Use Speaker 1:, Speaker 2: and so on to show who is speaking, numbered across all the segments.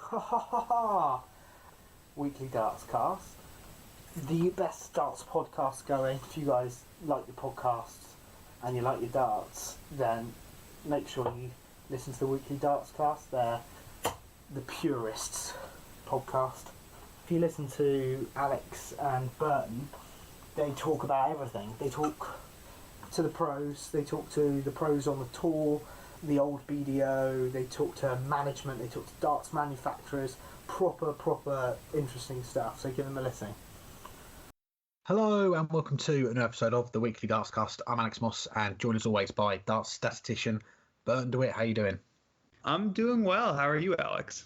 Speaker 1: Ha ha ha ha! Weekly Dartscast. The best darts podcast going. If you guys like your podcasts and you like your darts, then make sure you listen to the Weekly Dartscast. They're the purists podcast. If you listen to Alex and Burton, they talk about everything. They talk to the pros, they talk to the pros on the tour, the old BDO, they talk to management, they talk to darts manufacturers, proper interesting stuff, so give them a listen.
Speaker 2: Hello and welcome to an episode of the Weekly Dartscast. I'm Alex Moss and joined as always by darts statistician Burton DeWitt. How you doing?
Speaker 3: I'm doing well. How are you, Alex?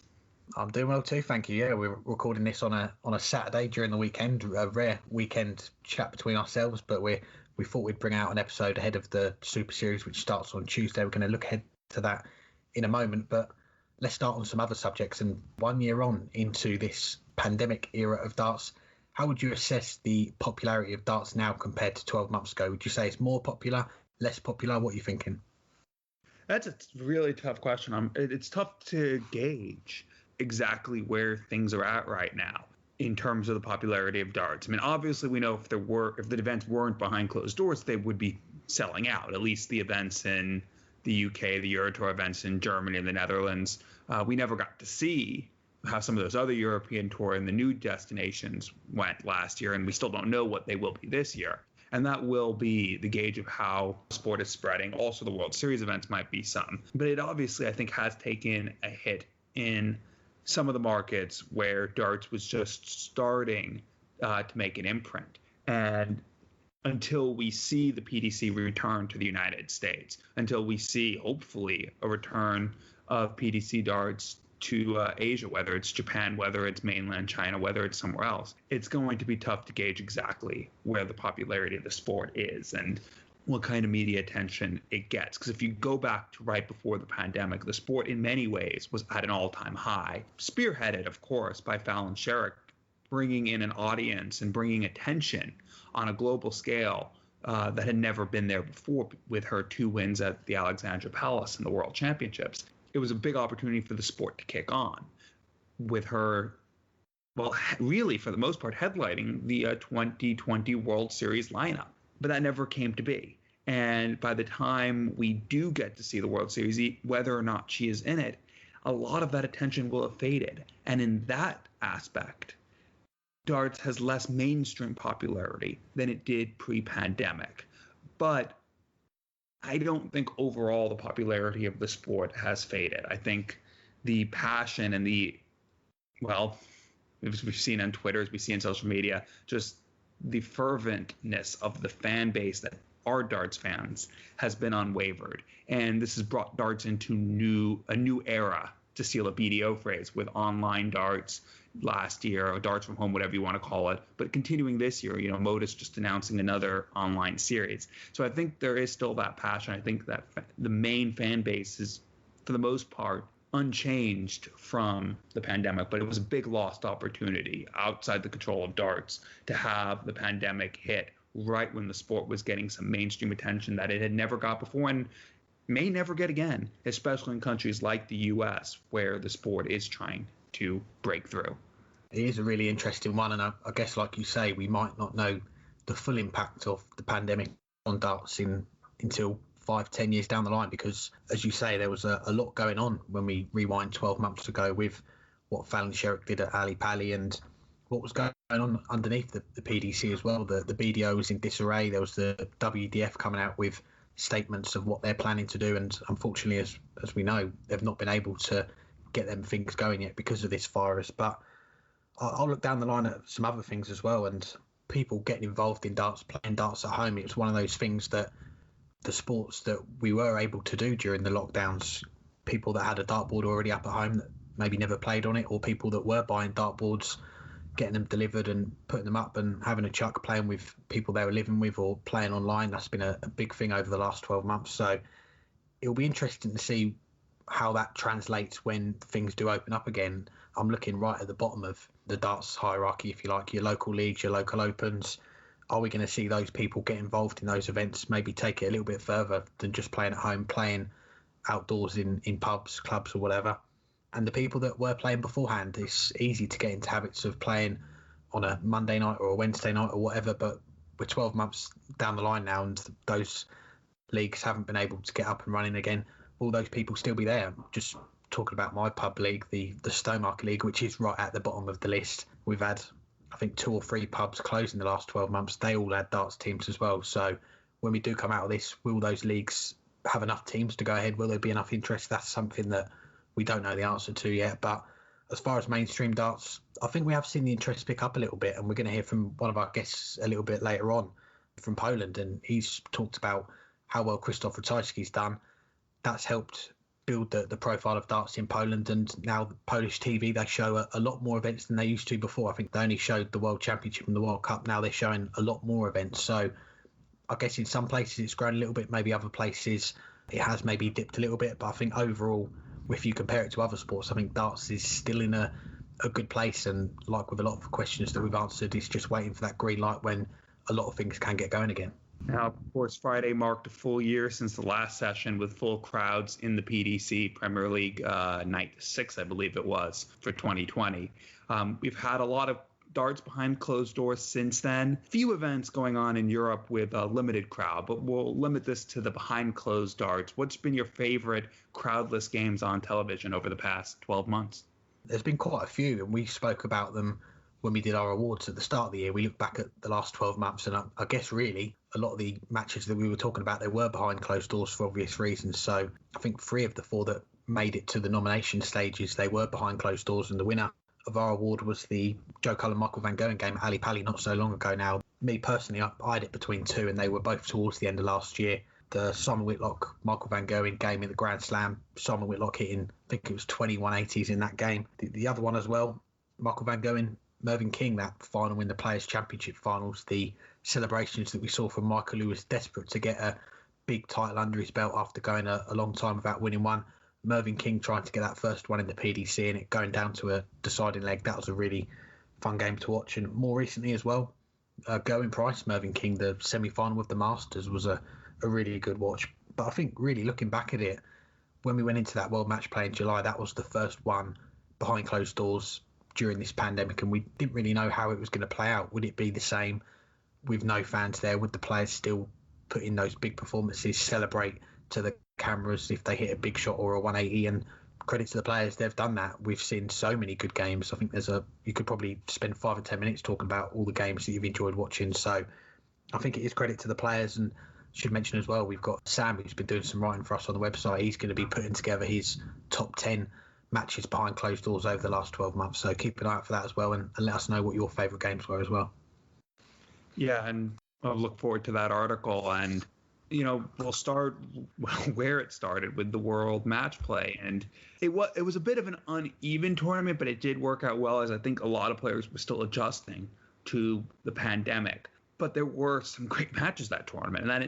Speaker 2: I'm doing well too, thank you. Yeah, we're recording this on a Saturday during the weekend, a rare weekend chat between ourselves, but we thought we'd bring out an episode ahead of the Super Series, which starts on Tuesday. We're going to look ahead to that in a moment, but let's start on some other subjects. And 1 year on into this pandemic era of darts, how would you assess the popularity of darts now compared to 12 months ago? Would you say it's more popular, less popular? What are you thinking?
Speaker 3: That's a really tough question. It's tough to gauge exactly where things are at right now in terms of the popularity of darts. I mean, obviously, we know if the events weren't behind closed doors, they would be selling out. At least the events in the UK, the Eurotour events in Germany and the Netherlands. We never got to see how some of those other European tour and the new destinations went last year, and we still don't know what they will be this year. And that will be the gauge of how sport is spreading. Also, the World Series events might be some. But it obviously, I think, has taken a hit in some of the markets where darts was just starting to make an imprint. And until we see the PDC return to the United States, until we see, hopefully, a return of PDC darts to Asia, whether it's Japan, whether it's mainland China, whether it's somewhere else, it's going to be tough to gauge exactly where the popularity of the sport is and what kind of media attention it gets. Because if you go back to right before the pandemic, the sport in many ways was at an all-time high, spearheaded, of course, by Fallon Sherrick, bringing in an audience and bringing attention on a global scale that had never been there before with her 2 wins at the Alexandra Palace in the World Championships. It was a big opportunity for the sport to kick on with her, well, really, for the most part, headlining the 2020 World Series lineup. But that never came to be. And by the time we do get to see the World Series, whether or not she is in it, a lot of that attention will have faded. And in that aspect, darts has less mainstream popularity than it did pre-pandemic. But I don't think overall the popularity of the sport has faded. I think the passion and as we've seen on Twitter, as we see in social media, just the ferventness of the fan base that are darts fans has been unwavered. And this has brought darts into a new era, to steal a BDO phrase, with online darts last year, or darts from home, whatever you want to call it. But continuing this year, Modus just announcing another online series. So I think there is still that passion. I think that the main fan base is, for the most part, unchanged from the pandemic, but it was a big lost opportunity outside the control of darts to have the pandemic hit right when the sport was getting some mainstream attention that it had never got before and may never get again, especially in countries like the US, where the sport is trying to break through.
Speaker 2: It is a really interesting one, and I guess, like you say, we might not know the full impact of the pandemic on darts until 5-10 years down the line, because, as you say, there was a lot going on when we rewind 12 months ago with what Fallon Sherrick did at Ali Pali and what was going on underneath the PDC as well. The BDO was in disarray. There was the WDF coming out with statements of what they're planning to do, and unfortunately, as we know, they've not been able to get them things going yet because of this virus. But I'll look down the line at some other things as well, and people getting involved in darts, playing darts at home. It's one of those things that the sports that we were able to do during the lockdowns, people that had a dartboard already up at home that maybe never played on it, or people that were buying dartboards, getting them delivered and putting them up and having a chuck, playing with people they were living with or playing online. That's been a big thing over the last 12 months. So it'll be interesting to see how that translates when things do open up again. I'm looking right at the bottom of the darts hierarchy, if you like, your local leagues, your local opens. Are we going to see those people get involved in those events, maybe take it a little bit further than just playing at home, playing outdoors in pubs, clubs or whatever? And the people that were playing beforehand, it's easy to get into habits of playing on a Monday night or a Wednesday night or whatever, but we're 12 months down the line now and those leagues haven't been able to get up and running again. Will those people still be there? Just talking about my pub league, the Stowmarket League, which is right at the bottom of the list. We've had, I think, 2 or 3 pubs close in the last 12 months. They all had darts teams as well. So when we do come out of this, will those leagues have enough teams to go ahead? Will there be enough interest? That's something that we don't know the answer to yet. But as far as mainstream darts, I think we have seen the interest pick up a little bit, and we're going to hear from one of our guests a little bit later on from Poland, and he's talked about how well Krzysztof Ratajski's done. That's helped build the profile of darts in Poland, and now the Polish TV, they show a lot more events than they used to before. I think they only showed the World Championship and the World Cup. Now they're showing a lot more events. So I guess in some places it's grown a little bit, maybe other places it has maybe dipped a little bit, but I think overall, if you compare it to other sports, I think darts is still in a good place, and like with a lot of questions that we've answered, it's just waiting for that green light when a lot of things can get going again.
Speaker 3: Now, of course, Friday marked a full year since the last session with full crowds in the PDC Premier League night 6, I believe it was, for 2020. We've had a lot of darts behind closed doors since then. Few events going on in Europe with a limited crowd, but we'll limit this to the behind closed darts. What's been your favorite crowdless games on television over the past 12 months?
Speaker 2: There's been quite a few, and we spoke about them when we did our awards at the start of the year. We looked back at the last 12 months, and I guess really a lot of the matches that we were talking about, they were behind closed doors for obvious reasons. So I think 3 of the 4 that made it to the nomination stages, they were behind closed doors, and the winner of our award was the Joe Cullen Michael Van Gogh game at Ali Pali not so long ago now. Me personally, I had it between 2, and they were both towards the end of last year. The Simon Whitlock Michael Van Gogh game in the Grand Slam, Simon Whitlock hitting, I think it was 2180s in that game. The other one as well, Michael Van Gogh Mervyn King, that final in the Players' Championship finals, the celebrations that we saw from Michael, who was desperate to get a big title under his belt after going a long time without winning one. Mervyn King trying to get that first one in the PDC and it going down to a deciding leg. That was a really fun game to watch. And more recently as well, Gerwyn Price, Mervyn King, the semi-final with the Masters was a really good watch. But I think really looking back at it, when we went into that World Match Play in July, that was the first one behind closed doors during this pandemic, and we didn't really know how it was going to play out. Would it be the same with no fans there? Would the players still put in those big performances, celebrate to the cameras if they hit a big shot or a 180? And credit to the players, they've done that. We've seen so many good games. I think you could probably spend 5 or 10 minutes talking about all the games that you've enjoyed watching. So I think it is credit to the players. And should mention as well, we've got Sam, who's been doing some writing for us on the website. He's going to be putting together his top 10 matches behind closed doors over the last 12 months. So keep an eye out for that as well, and let us know what your favourite games were as well.
Speaker 3: Yeah, and I'll look forward to that article. And, we'll start where it started with the World Match Play. And it was a bit of an uneven tournament, but it did work out well, as I think a lot of players were still adjusting to the pandemic. But there were some great matches that tournament. And that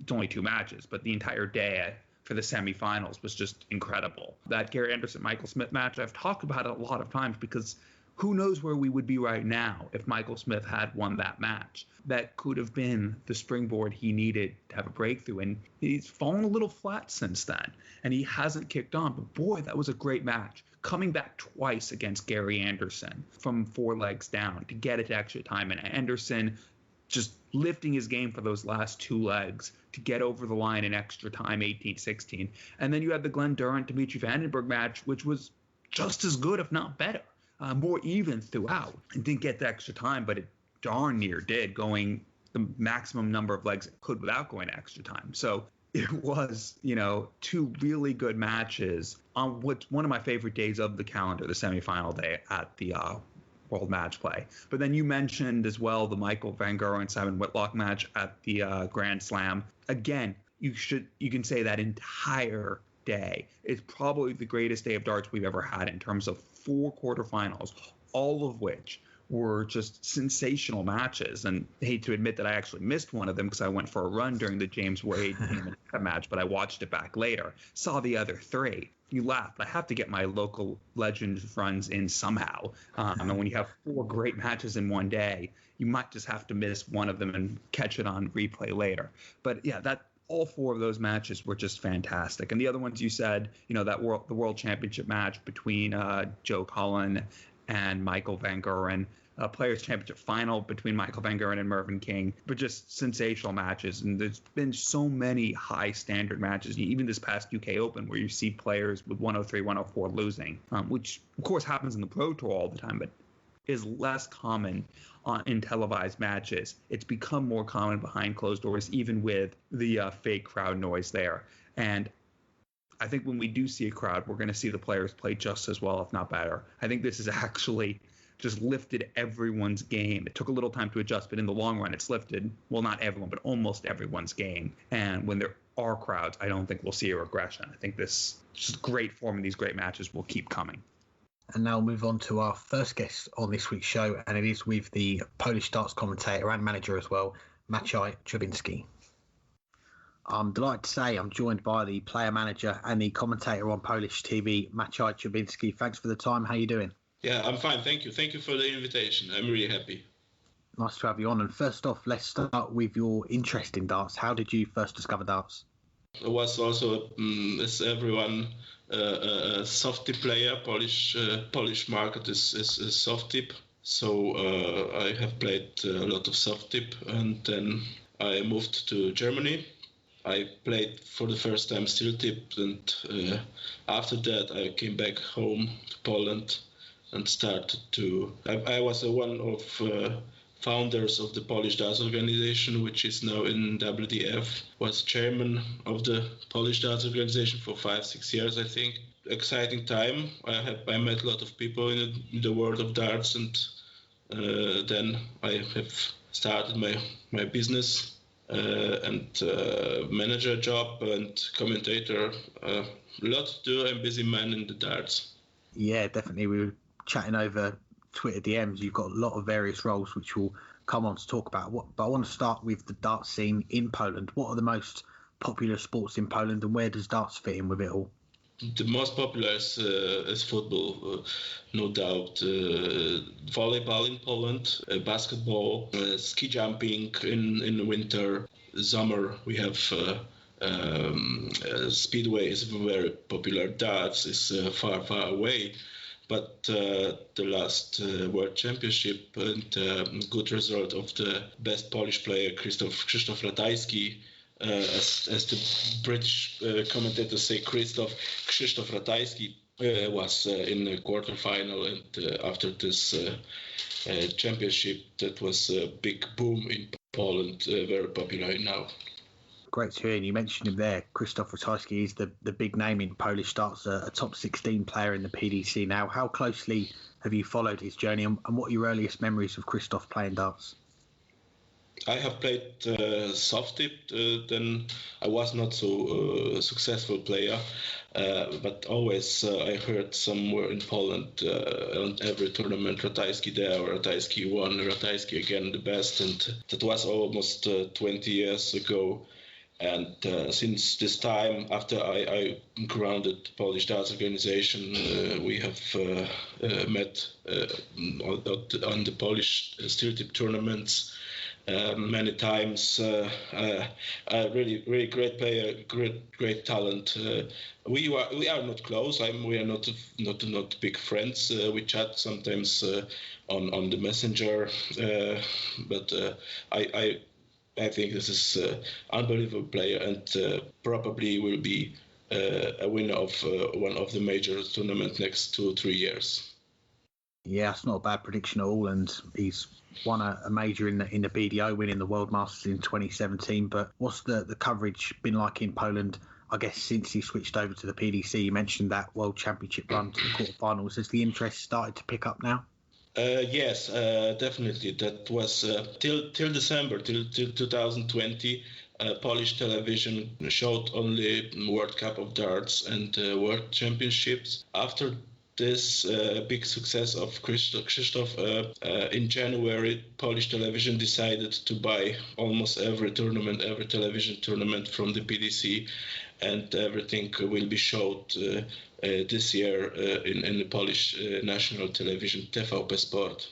Speaker 3: it's only 2 matches, but the entire day for the semifinals was just incredible. That Gary Anderson-Michael Smith match, I've talked about it a lot of times, because who knows where we would be right now if Michael Smith had won that match. That could have been the springboard he needed to have a breakthrough, and he's fallen a little flat since then, and he hasn't kicked on. But boy, that was a great match. Coming back twice against Gary Anderson from 4 legs down to get it to extra time, and Anderson just lifting his game for those last 2 legs to get over the line in extra time, 18-16. And then you had the Glenn Durrant-Dimitri Vandenberg match, which was just as good, if not better, more even throughout. It didn't get the extra time, but it darn near did, going the maximum number of legs it could without going to extra time. So it was, 2 really good matches on what's one of my favorite days of the calendar, the semifinal day at the World Match Play. But then you mentioned as well the Michael Van Gogh and Simon Whitlock match at the Grand Slam. Again, you can say that entire day is probably the greatest day of darts we've ever had in terms of 4 quarterfinals, all of which were just sensational matches. And I hate to admit that I actually missed one of them because I went for a run during the James Wade match, but I watched it back later, saw the other 3. You laugh, but I have to get my local Legends runs in somehow. And when you have 4 great matches in one day, you might just have to miss one of them and catch it on replay later. But yeah, that all four of those matches were just fantastic. And the other ones you said, the World Championship match between Joe Cullen and Michael Van Guren, Players Championship final between Michael Van Guren and Mervyn King, but just sensational matches. And there's been so many high standard matches, even this past UK Open, where you see players with 103, 104 losing, which of course happens in the Pro Tour all the time, but is less common in televised matches. It's become more common behind closed doors, even with the fake crowd noise there. And I think when we do see a crowd, we're going to see the players play just as well, if not better. I think this has actually just lifted everyone's game. It took a little time to adjust, but in the long run, it's lifted, well, not everyone, but almost everyone's game. And when there are crowds, I don't think we'll see a regression. I think this just great form in these great matches will keep coming.
Speaker 2: And now we'll move on to our first guest on this week's show, and it is with the Polish darts commentator and manager as well, Maciej Chorbiński. I'm delighted to say I'm joined by the player manager and the commentator on Polish TV, Maciej Chorbiński. Thanks for the time. How are you doing?
Speaker 4: Yeah, I'm fine. Thank you. Thank you for the invitation. I'm really happy.
Speaker 2: Nice to have you on. And first off, let's start with your interest in darts. How did you first discover darts?
Speaker 4: I was also, as everyone, a soft tip player. Polish market is soft tip. So I have played a lot of soft tip. And then I moved to Germany. I played for the first time steel tip. And after that, I came back home to Poland and started to... I was one of founders of the Polish Darts organization, which is now in WDF. Was chairman of the Polish Darts organization for 5-6 years, I think. Exciting time. I met a lot of people in the world of darts, and then I have started my business and manager job and commentator. A lot to do. I'm a busy man in the darts.
Speaker 2: Yeah, definitely. We were chatting over Twitter DMs. You've got a lot of various roles which we'll come on to talk about. But I want to start with the darts scene in Poland. What are the most popular sports in Poland, and where does darts fit in with it all?
Speaker 4: The most popular is football, no doubt. Volleyball in Poland, basketball, ski jumping in the winter, summer. We have speedway is very popular. Darts is far away. But the last World Championship and good result of the best Polish player, Krzysztof Ratajski, as the British commentators say, Krzysztof Ratajski, was in the quarterfinal. And after this championship, that was a big boom in Poland, very popular now.
Speaker 2: Great to hear. And you mentioned him there. Krzysztof Ratajski is the big name in Polish darts, a top 16 player in the PDC now. How closely have you followed his journey, and what are your earliest memories of Krzysztof playing darts?
Speaker 4: I have played soft tip, then I was not so successful player, but always I heard somewhere in Poland on every tournament Ratajski there, Ratajski won, Ratajski again the best, and that was almost 20 years ago. And since this time, after I grounded Polish Darts organization, we have met on the Polish steel tip tournaments many times. Really great player, great talent. We are not close. We are not big friends. We chat sometimes on the messenger, but I think this is an unbelievable player, and probably will be a winner of one of the major tournaments next 2-3 years.
Speaker 2: Yeah, it's not a bad prediction at all, and he's won a major in the BDO, winning the World Masters in 2017. But what's the coverage been like in Poland, I guess, since he switched over to the PDC? You mentioned that World Championship run to the quarterfinals. Has the interest started to pick up now?
Speaker 4: Yes, definitely. That was till December, till 2020. Polish television showed only World Cup of Darts and World Championships. After this big success of Krzysztof, in January, Polish television decided to buy almost every television tournament from the PDC, and everything will be showed this year in the Polish national television, TVP Sport.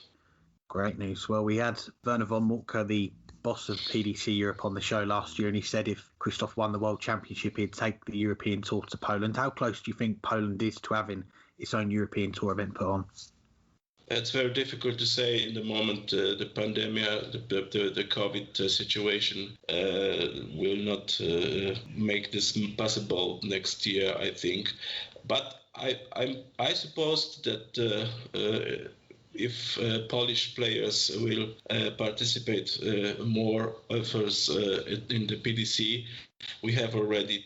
Speaker 2: Great news. Well, we had Werner von Moltke, the boss of PDC Europe on the show last year, and he said if Krzysztof won the World Championship, he'd take the European Tour to Poland. How close do you think Poland is to having its own European Tour event put on?
Speaker 4: It's very difficult to say in the moment. The pandemic, the COVID situation will not make this possible next year, I think. But I suppose that if Polish players will participate more offers in the PDC, we have already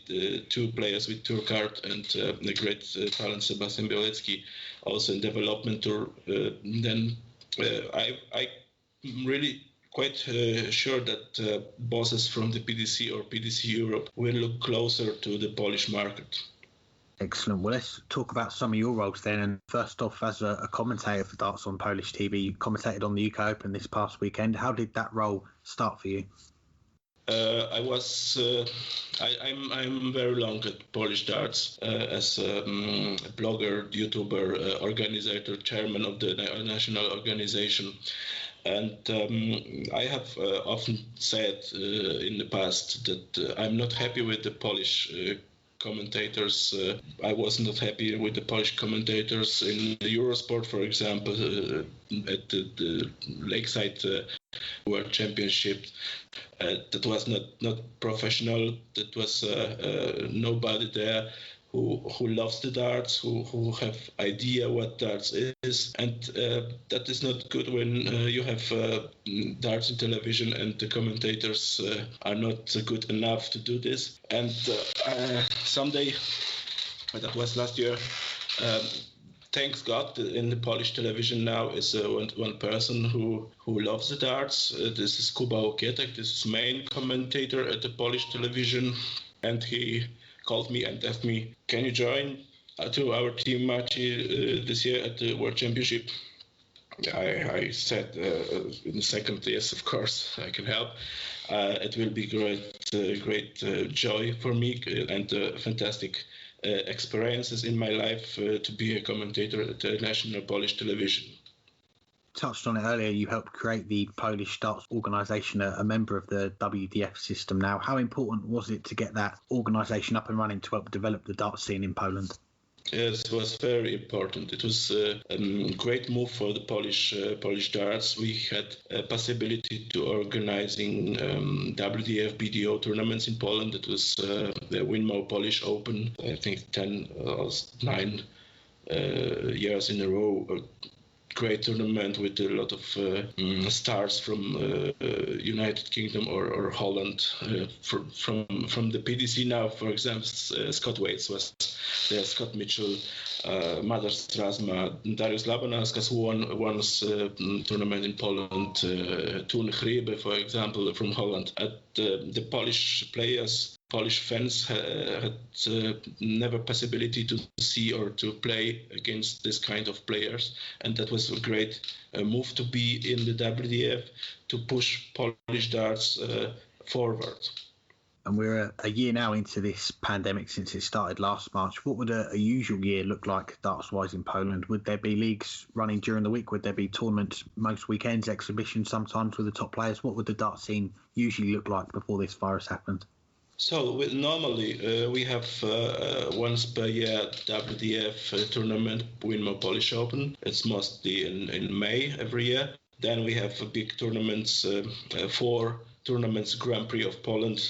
Speaker 4: 2 players with tour card and the great talent Sebastian Bielecki also in development tour. Then I'm really quite sure that bosses from the PDC or PDC Europe will look closer to the Polish market.
Speaker 2: Excellent. Well, let's talk about some of your roles then. And first off, as a commentator for darts on Polish TV, you commentated on the UK Open this past weekend. How did that role start for you?
Speaker 4: I'm very long at Polish darts as a blogger, YouTuber, organizer, chairman of the national organization. And I have often said in the past that I'm not happy with the Polish commentators. I was not happy with the Polish commentators in the Eurosport, for example, at the Lakeside World Championship. That was not professional. That was nobody there who loves the darts, who have idea what darts is, and that is not good when you have darts in television and the commentators are not good enough to do this. And someday, that was last year, thanks God, in the Polish television now is one person who loves the darts. This is Kuba Okietek. This is main commentator at the Polish television, and he called me and asked me, "Can you join to our team, Maciej, this year at the World Championship?" I said in a second, yes, of course, I can help. It will be great joy for me and fantastic experiences in my life to be a commentator at the national Polish television.
Speaker 2: Touched on it earlier, you helped create the Polish Darts organisation, a member of the WDF system now. How important was it to get that organisation up and running to help develop the darts scene in Poland?
Speaker 4: Yes, it was very important. It was a great move for the Polish darts. We had a possibility to organizing WDF BDO tournaments in Poland. It was the Winmau Polish Open, I think 10 or 9 years in a row. Great tournament with a lot of stars from United Kingdom or Holland. From the PDC now, for example, Scott Waits was there, Scott Mitchell, Madar Strasma, Dariusz Labanauskas won tournament in Poland, Toon Grebe, for example, from Holland. The Polish players, Polish fans had never possibility to see or to play against this kind of players, and that was a great move to be in the WDF to push Polish darts forward.
Speaker 2: And we're a year now into this pandemic since it started last March. What would a usual year look like darts-wise in Poland? Would there be leagues running during the week? Would there be tournaments most weekends, exhibitions sometimes with the top players? What would the dart scene usually look like before this virus happened?
Speaker 4: So normally we have once per year WDF tournament, Winmau Polish Open. It's mostly in May every year. Then we have big tournaments, 4 tournaments, Grand Prix of Poland,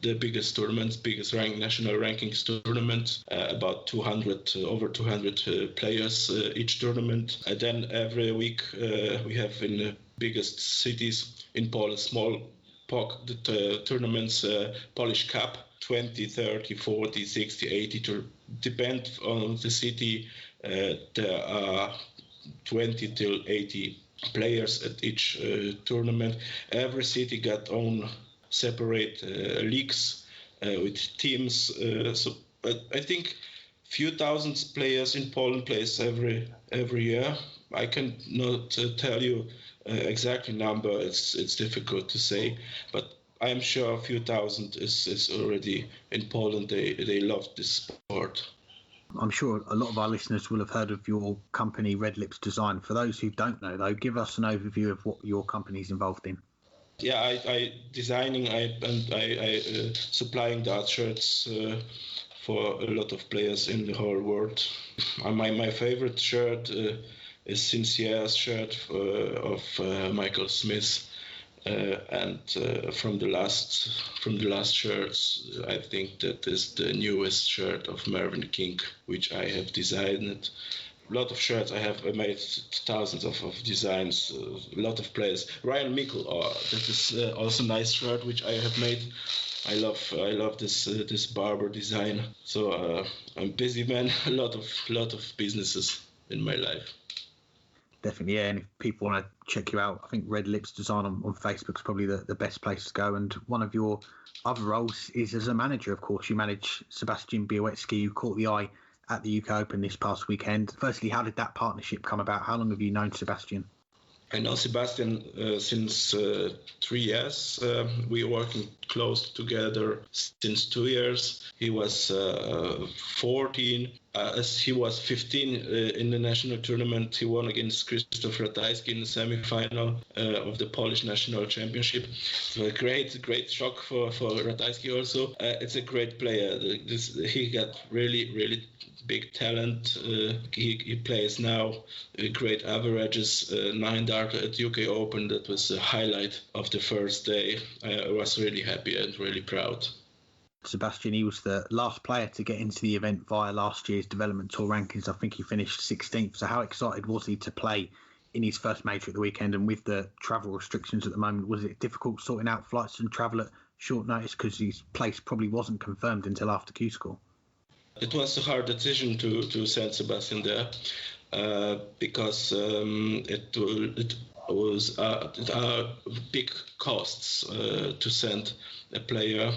Speaker 4: the biggest tournaments, national rankings tournament, about over 200 players each tournament. And then every week we have in the biggest cities in Poland, small the tournaments, Polish Cup, 20, 30, 40, 60, 80, to depend on the city. There are 20 till 80 players at each tournament. Every city got own separate leagues with teams. So I think few thousands players in Poland plays every year. I cannot tell you exactly number. It's difficult to say, but I'm sure a few thousand is already in Poland. They love this sport.
Speaker 2: I'm sure a lot of our listeners will have heard of your company, Red Lips Design. For those who don't know, though, give us an overview of what your company's involved in.
Speaker 4: Yeah, I designing I supplying the art shirts for a lot of players in the whole world. My favorite shirt is Sinciere's shirt of Michael Smith, and from the last shirts, I think that is the newest shirt of Mervyn King, which I have designed. A lot of shirts. I made thousands of designs. A lot of players. Ryan Mickle, that is also a nice shirt which I have made. I love this barber design. So I'm a busy man. A lot of businesses in my life.
Speaker 2: Definitely, yeah. And if people want to check you out, I think Red Lips Design on Facebook is probably the best place to go. And one of your other roles is as a manager, of course. You manage Sebastian Białecki, who caught the eye at the UK Open this past weekend. Firstly, how did that partnership come about? How long have you known Sebastian?
Speaker 4: I know Sebastian since 3 years. We are working close together since 2 years. He was 14. As he was 15 in the national tournament, he won against Krzysztof Ratajski in the semi-final of the Polish national championship. So a great shock for Ratajski also. It's a great player. He got really big talent. He plays now great averages, 9 dart at UK Open. That was the highlight of the first day. I was really happy and really proud.
Speaker 2: Sebastian, he was the last player to get into the event via last year's development tour rankings. I think he finished 16th. So how excited was he to play in his first major at the weekend? And with the travel restrictions at the moment, was it difficult sorting out flights and travel at short notice because his place probably wasn't confirmed until after Q-School?
Speaker 4: It was a hard decision to send Sebastian there because it are big costs to send a player,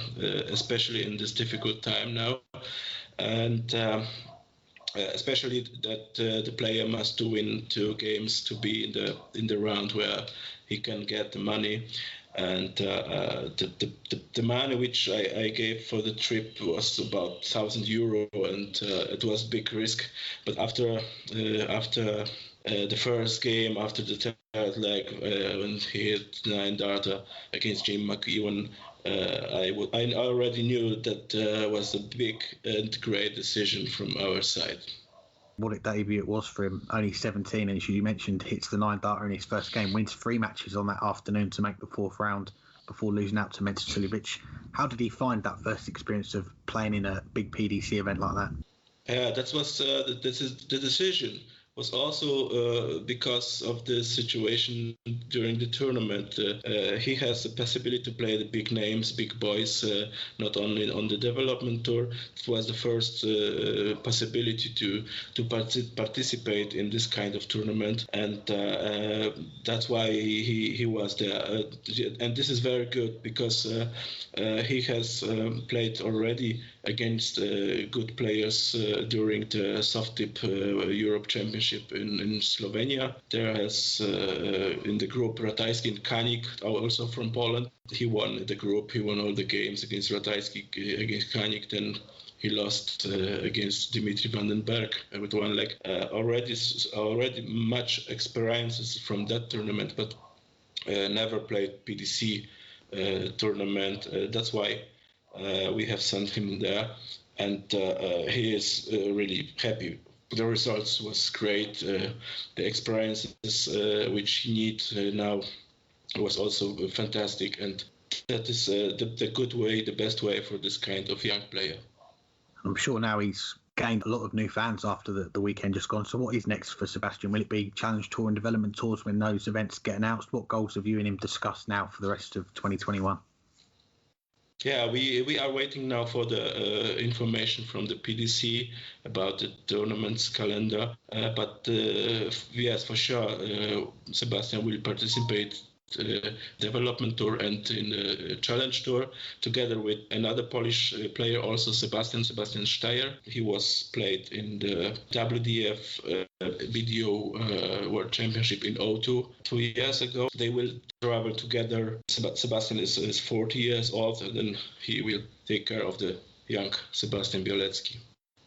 Speaker 4: especially in this difficult time now, and especially that the player must win 2 games to be in the round where he can get the money. And the money which I gave for the trip was about €1,000, and it was a big risk. But after the first game, after the third leg, when he hit 9 dart against Jim McEwan, I already knew that was a big and great decision from our side.
Speaker 2: What a debut it was for him, only 17, and as you mentioned, hits the 9 dart in his first game, wins 3 matches on that afternoon to make the 4th round before losing out to Mensah Suljovic. How did he find that first experience of playing in a big PDC event like that?
Speaker 4: Yeah, that was the decision was also because of the situation during the tournament. He has the possibility to play the big names, big boys, not only on the development tour. It was the first possibility to participate in this kind of tournament, and that's why he was there. And this is very good because he has played already against good players during the soft tip Europe Championship in Slovenia. There has in the group Ratajski and Kanik, also from Poland. He won the group. He won all the games against Ratajski, against Kanik. Then he lost against Dimitri Vandenberg with 1 leg. Already much experiences from that tournament, but never played PDC tournament. That's why we have sent him there, and he is really happy. The results was great. The experiences which he needs now was also fantastic, and that is the good way, the best way for this kind of young player.
Speaker 2: I'm sure now he's gained a lot of new fans after the weekend just gone. So what is next for Sebastian? Will it be Challenge Tour and Development Tours when those events get announced? What goals have you and him discussed now for the rest of 2021?
Speaker 4: Yeah, we are waiting now for the information from the PDC about the tournament's calendar. But yes, for sure, Sebastian will participate development tour and in the challenge tour together with another Polish player, also Sebastian Steyer. He was played in the WDF BDO World Championship in O2 2 years ago. They will travel together. Sebastian is 40 years old, and then he will take care of the young Sebastian Białecki.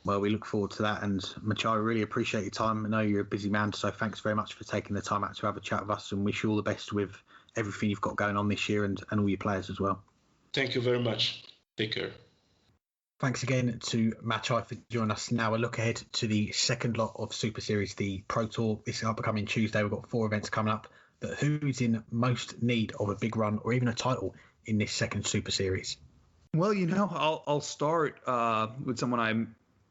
Speaker 2: Well, we look forward to that. And Maciej, I really appreciate your time. I know you're a busy man, so thanks very much for taking the time out to have a chat with us, and wish you all the best with everything you've got going on this year and all your players as well.
Speaker 4: Thank you very much. Take care.
Speaker 2: Thanks again to Maciej for joining us. Now a look ahead to the second lot of Super Series, the Pro Tour. This is upcoming Tuesday. We've got 4 events coming up. But who's in most need of a big run or even a title in this second Super Series?
Speaker 3: Well, I'll start with someone I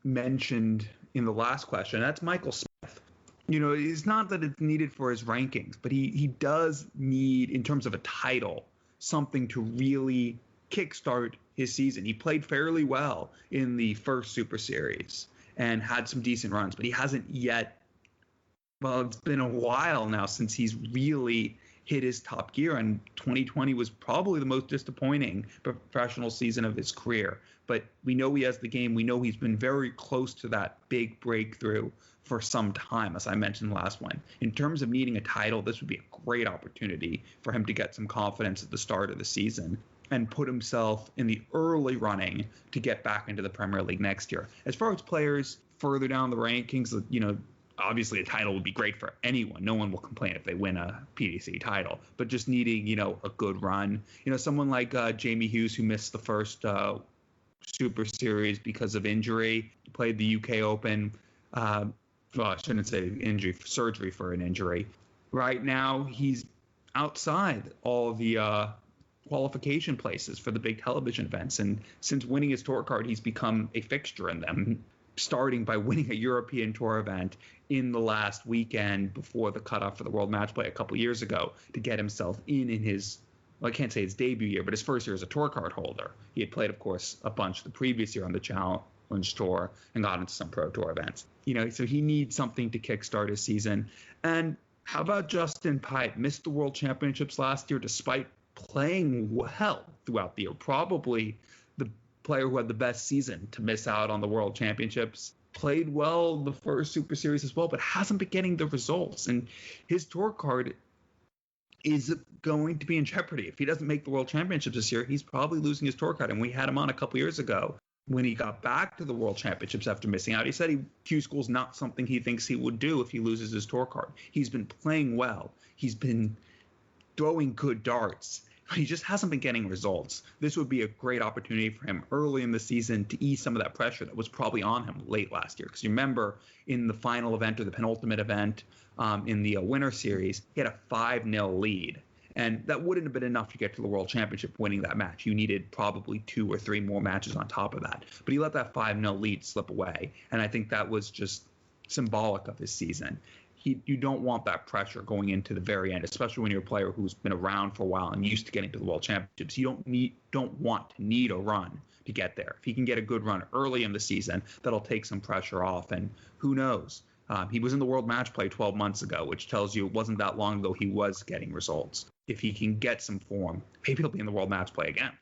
Speaker 3: mentioned in the last question. That's Michael Smith. It's not that it's needed for his rankings, but he does need, in terms of a title, something to really kickstart his season. He played fairly well in the first Super Series and had some decent runs, but he hasn't yet. Well, it's been a while now since he's really hit his top gear, and 2020 was probably the most disappointing professional season of his career. But we know he has the game. We know he's been very close to that big breakthrough for some time, as I mentioned last one. In terms of needing a title, this would be a great opportunity for him to get some confidence at the start of the season and put himself in the early running to get back into the Premier League next year. As far as players further down the rankings, obviously a title would be great for anyone. No one will complain if they win a PDC title, but just needing, a good run. Someone like Jamie Hughes, who missed the first Super Series because of injury, played the UK Open. Well, I shouldn't say injury, surgery for an injury. Right now, he's outside all the qualification places for the big television events. And since winning his tour card, he's become a fixture in them, starting by winning a European Tour event in the last weekend before the cutoff for the World Match Play a couple years ago to get himself in his, well, I can't say his debut year, but his first year as a tour card holder. He had played, of course, a bunch the previous year on the Challenge Tour and got into some Pro Tour events. So he needs something to kickstart his season. And how about Justin Pipe? Missed the World Championships last year despite playing well throughout the year. Probably the player who had the best season to miss out on the World Championships. Played well the first Super Series as well, but hasn't been getting the results. And his tour card is going to be in jeopardy. If he doesn't make the World Championships this year, he's probably losing his tour card. And we had him on a couple years ago when he got back to the World Championships after missing out. He said Q School's not something he thinks he would do if he loses his tour card. He's been playing well. He's been throwing good darts. He just hasn't been getting results. This would be a great opportunity for him early in the season to ease some of that pressure that was probably on him late last year. Because you remember in the final event or the penultimate event in the Winter Series, he had a 5-0 lead. And that wouldn't have been enough to get to the World Championship winning that match. You needed probably 2 or 3 more matches on top of that. But he let that 5-0 lead slip away. And I think that was just symbolic of his season. You don't want that pressure going into the very end, especially when you're a player who's been around for a while and used to getting to the World Championships. You don't want to need a run to get there. If he can get a good run early in the season, that'll take some pressure off. And who knows? He was in the World Match Play 12 months ago, which tells you it wasn't that long ago he was getting results. If he can get some form, maybe he'll be in the World Match Play again.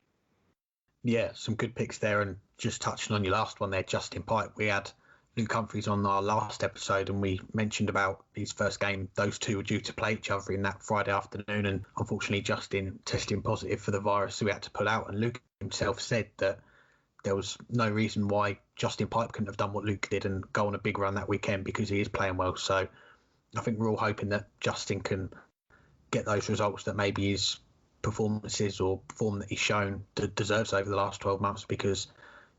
Speaker 2: Yeah, some good picks there. And just touching on your last one there, Justin Pipe, we had Luke Humphries on our last episode and we mentioned about his first game. Those two were due to play each other in that Friday afternoon, and unfortunately Justin testing positive for the virus, so we had to pull out. And Luke himself said that there was no reason why Justin Pipe couldn't have done what Luke did and go on a big run that weekend because he is playing well. So I think we're all hoping that Justin can get those results that maybe his performances or form that he's shown deserves over the last 12 months, because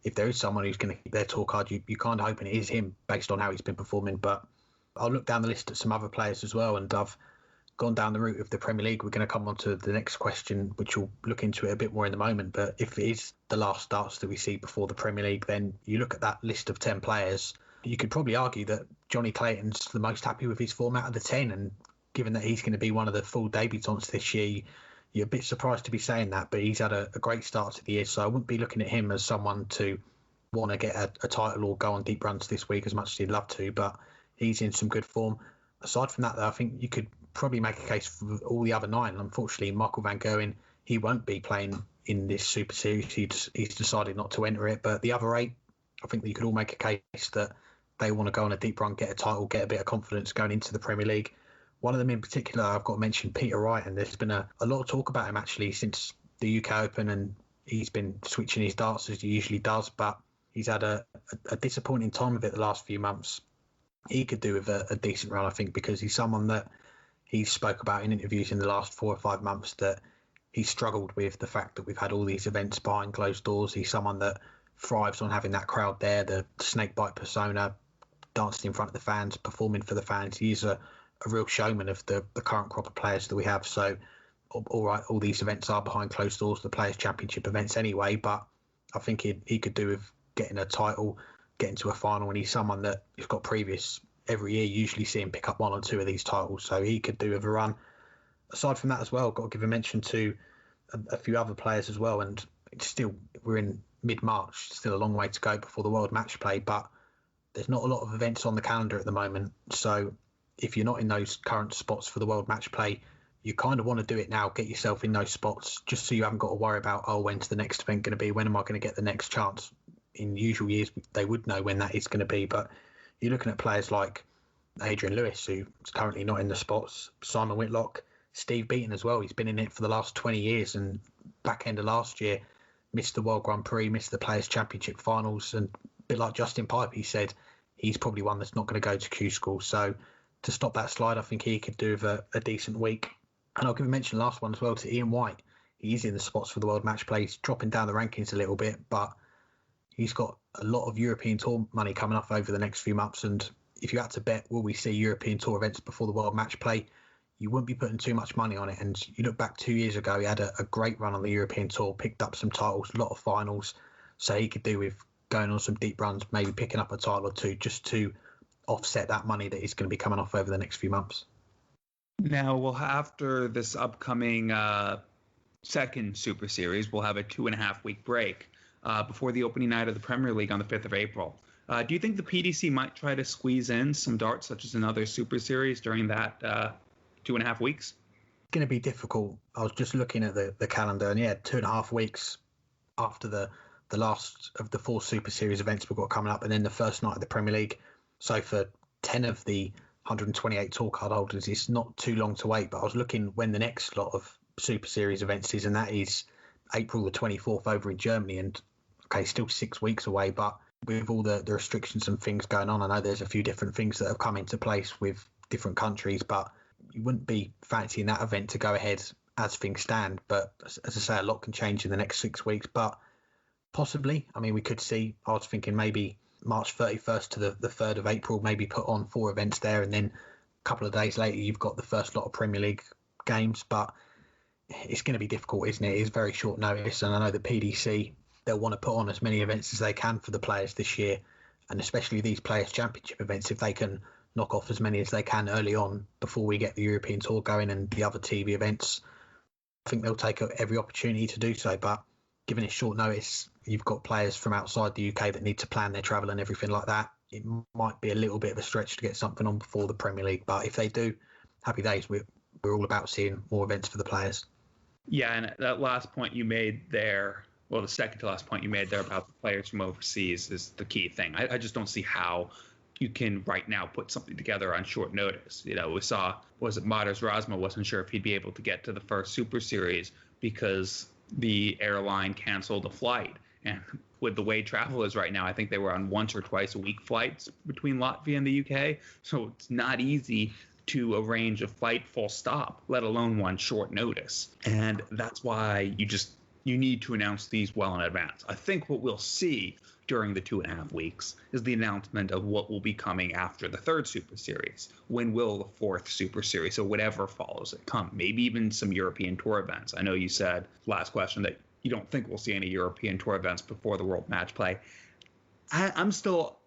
Speaker 2: if there is someone who's going to keep their tour card, you kind of hoping it is him based on how he's been performing. But I'll look down the list at some other players as well, and I've gone down the route of the Premier League. We're going to come on to the next question, which we'll look into it a bit more in the moment. But if it is the last starts that we see before the Premier League, then you look at that list of 10 players, you could probably argue that Johnny Clayton's the most happy with his form out of the 10. And given that he's going to be one of the full debutants this year, you're a bit surprised to be saying that, but he's had a great start to the year. So I wouldn't be looking at him as someone to want to get a title or go on deep runs this week as much as he'd love to, but he's in some good form. Aside from that, though, I think you could probably make a case for all the other 9. Unfortunately, Michael Van Gerwen, he won't be playing in this Super Series. He's decided not to enter it. But the other 8, I think that you could all make a case that they want to go on a deep run, get a title, get a bit of confidence going into the Premier League. One of them in particular, I've got to mention Peter Wright, and there's been a lot of talk about him actually since the UK Open, and he's been switching his darts as he usually does, but he's had a disappointing time of it the last few months. He could do with a decent run, I think, because he's someone that he spoke about in interviews in the last 4 or 5 months that he struggled with the fact that we've had all these events behind closed doors. He's someone that thrives on having that crowd there, the snakebite persona, dancing in front of the fans, performing for the fans. He's a real showman of the current crop of players that we have. So, all right, all these events are behind closed doors, the Players' Championship events anyway, but I think he could do with getting a title, getting to a final, and he's someone that has got previous every year. Usually see him pick up 1 or 2 of these titles, so he could do with a run. Aside from that as well, got to give a mention to a few other players as well, and we're in mid-March, still a long way to go before the World Match Play, but there's not a lot of events on the calendar at the moment, so if you're not in those current spots for the World Match Play, you kind of want to do it now, get yourself in those spots, just so you haven't got to worry about, when's the next event going to be, when am I going to get the next chance? In usual years, they would know when that is going to be, but you're looking at players like Adrian Lewis, who's currently not in the spots, Simon Whitlock, Steve Beaton as well. He's been in it for the last 20 years, and back end of last year, missed the World Grand Prix, missed the Players' Championship finals, and a bit like Justin Pipe, he said he's probably one that's not going to go to Q School. So to stop that slide, I think he could do with a decent week. And I'll give a mention last one as well to Ian White. He's in the spots for the World Match Play. He's dropping down the rankings a little bit, but he's got a lot of European Tour money coming up over the next few months. And if you had to bet, will we see European Tour events before the World Match Play, you wouldn't be putting too much money on it. And you look back 2 years ago, he had a great run on the European Tour, picked up some titles, a lot of finals. So he could do with going on some deep runs, maybe picking up a title or two just to offset that money that he's going to be coming off over the next few months.
Speaker 3: Now, after this upcoming second Super Series, we'll have a 2.5-week break before the opening night of the Premier League on the 5th of April. Do you think the PDC might try to squeeze in some darts, such as another Super Series, during that 2.5 weeks?
Speaker 2: It's going to be difficult. I was just looking at the calendar, and 2.5 weeks after the last of the 4 Super Series events we've got coming up, and then the first night of the Premier League. So for 10 of the 128 tour card holders, it's not too long to wait. But I was looking when the next lot of Super Series events is, and that is April the 24th over in Germany. And okay, still 6 weeks away, but with all the restrictions and things going on, I know there's a few different things that have come into place with different countries, but you wouldn't be fancying that event to go ahead as things stand. But as I say, a lot can change in the next 6 weeks, but possibly, I mean, we could see, I was thinking maybe March 31st to the 3rd of April, maybe put on 4 events there, and then a couple of days later you've got the first lot of Premier League games. But it's going to be difficult, isn't it? It's very short notice, and I know the PDC, they'll want to put on as many events as they can for the players this year, and especially these Players' Championship events, if they can knock off as many as they can early on before we get the European Tour going and the other TV events. I think they'll take every opportunity to do so, but given it's short notice, you've got players from outside the UK that need to plan their travel and everything like that. It might be a little bit of a stretch to get something on before the Premier League, but if they do, happy days. We're all about seeing more events for the players.
Speaker 3: Yeah, and that last point you made there, well, the second to last point you made there about the players from overseas is the key thing. I just don't see how you can right now put something together on short notice. You know, we saw, Montaž Razma wasn't sure if he'd be able to get to the first Super Series because the airline canceled a flight. And with the way travel is right now, I think they were on once or twice a week flights between Latvia and the UK. So it's not easy to arrange a flight full stop, let alone one short notice. And that's why you need to announce these well in advance. I think what we'll see during the 2.5 weeks is the announcement of what will be coming after the 3rd Super Series. When will the 4th Super Series, or whatever follows it, come? Maybe even some European Tour events. I know you said, last question, that you don't think we'll see any European Tour events before the World Match Play. I'm still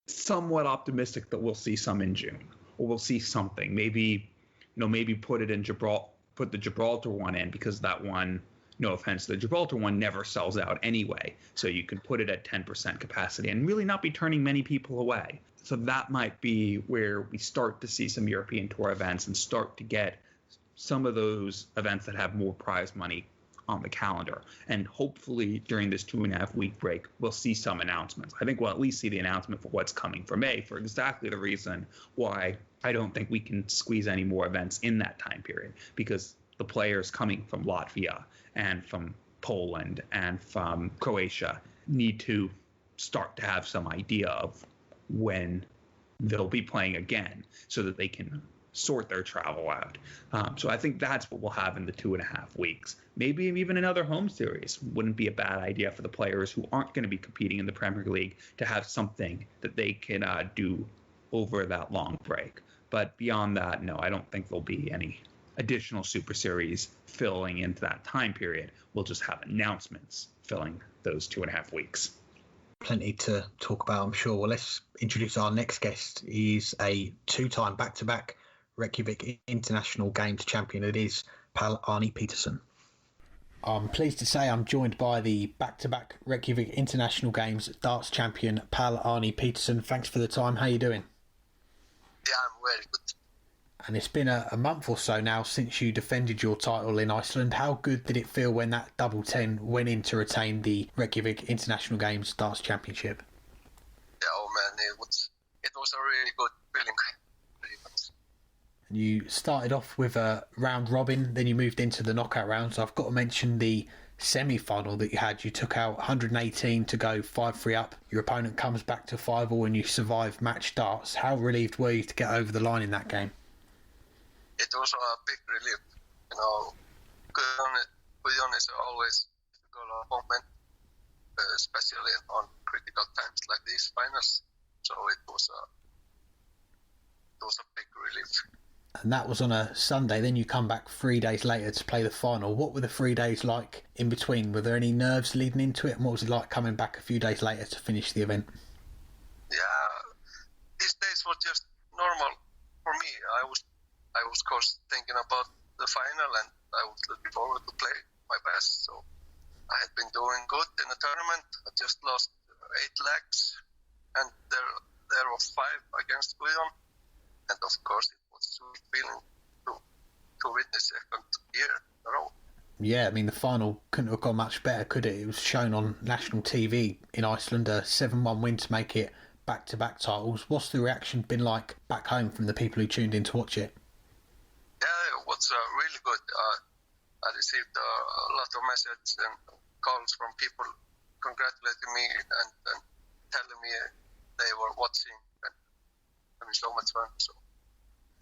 Speaker 3: somewhat optimistic that we'll see some in June, or we'll see something. Maybe put the Gibraltar one in, because that one, no offense, the Gibraltar one never sells out anyway. So you can put it at 10% capacity and really not be turning many people away. So that might be where we start to see some European Tour events and start to get some of those events that have more prize money on the calendar. And hopefully during this 2.5 week break, we'll see some announcements. I think we'll at least see the announcement for what's coming for May, for exactly the reason why I don't think we can squeeze any more events in that time period, because the players coming from Latvia and from Poland and from Croatia need to start to have some idea of when they'll be playing again, so that they can sort their travel out. So I think that's what we'll have in the 2.5 weeks. Maybe even another home series wouldn't be a bad idea for the players who aren't going to be competing in the Premier League to have something that they can do over that long break. But beyond that, no, I don't think there'll be any additional Super Series filling into that time period. We'll just have announcements filling those 2.5 weeks.
Speaker 2: Plenty to talk about, I'm sure. Well, let's introduce our next guest. He's a 2-time back-to-back Reykjavik International Games champion. It is Pál Árni Petersen. I'm pleased to say I'm joined by the back-to-back Reykjavik International Games darts champion, Pál Árni Petersen. Thanks for the time. How are you doing?
Speaker 5: Yeah, I'm very good.
Speaker 2: And it's been a month or so now since you defended your title in Iceland. How good did it feel when that double 10 went in to retain the Reykjavik International Games Darts Championship?
Speaker 5: Yeah, oh man, it was a really good feeling. Really good.
Speaker 2: You started off with a round robin, then you moved into the knockout rounds. I've got to mention the semi-final that you had. You took out 118 to go 5-3 up. Your opponent comes back to 5-all and you survive match darts. How relieved were you to get over the line in that game?
Speaker 5: It was a big relief. You know, Guðjón is always a difficult opponent, especially on critical times like these finals. So it was a big relief.
Speaker 2: And that was on a Sunday. Then you come back 3 days later to play the final. What were the 3 days like in between? Were there any nerves leading into it? And what was it like coming back a few days later to finish the event?
Speaker 5: Yeah, these days were just normal for me. I was of course thinking about the final, and I was looking forward to play my best. So I had been doing good in the tournament. I just lost 8 legs, and there were 5 against Guðjón. And of course, it was a sweet feeling to win the second year in a row.
Speaker 2: Yeah, I mean, the final couldn't have gone much better, could it? It was shown on national TV in Iceland, a 7-1 win to make it back-to-back titles. What's the reaction been like back home from the people who tuned in to watch it?
Speaker 5: Yeah, it was really good. I received a lot of messages and calls from people congratulating me and telling me they were watching and having so much fun. So.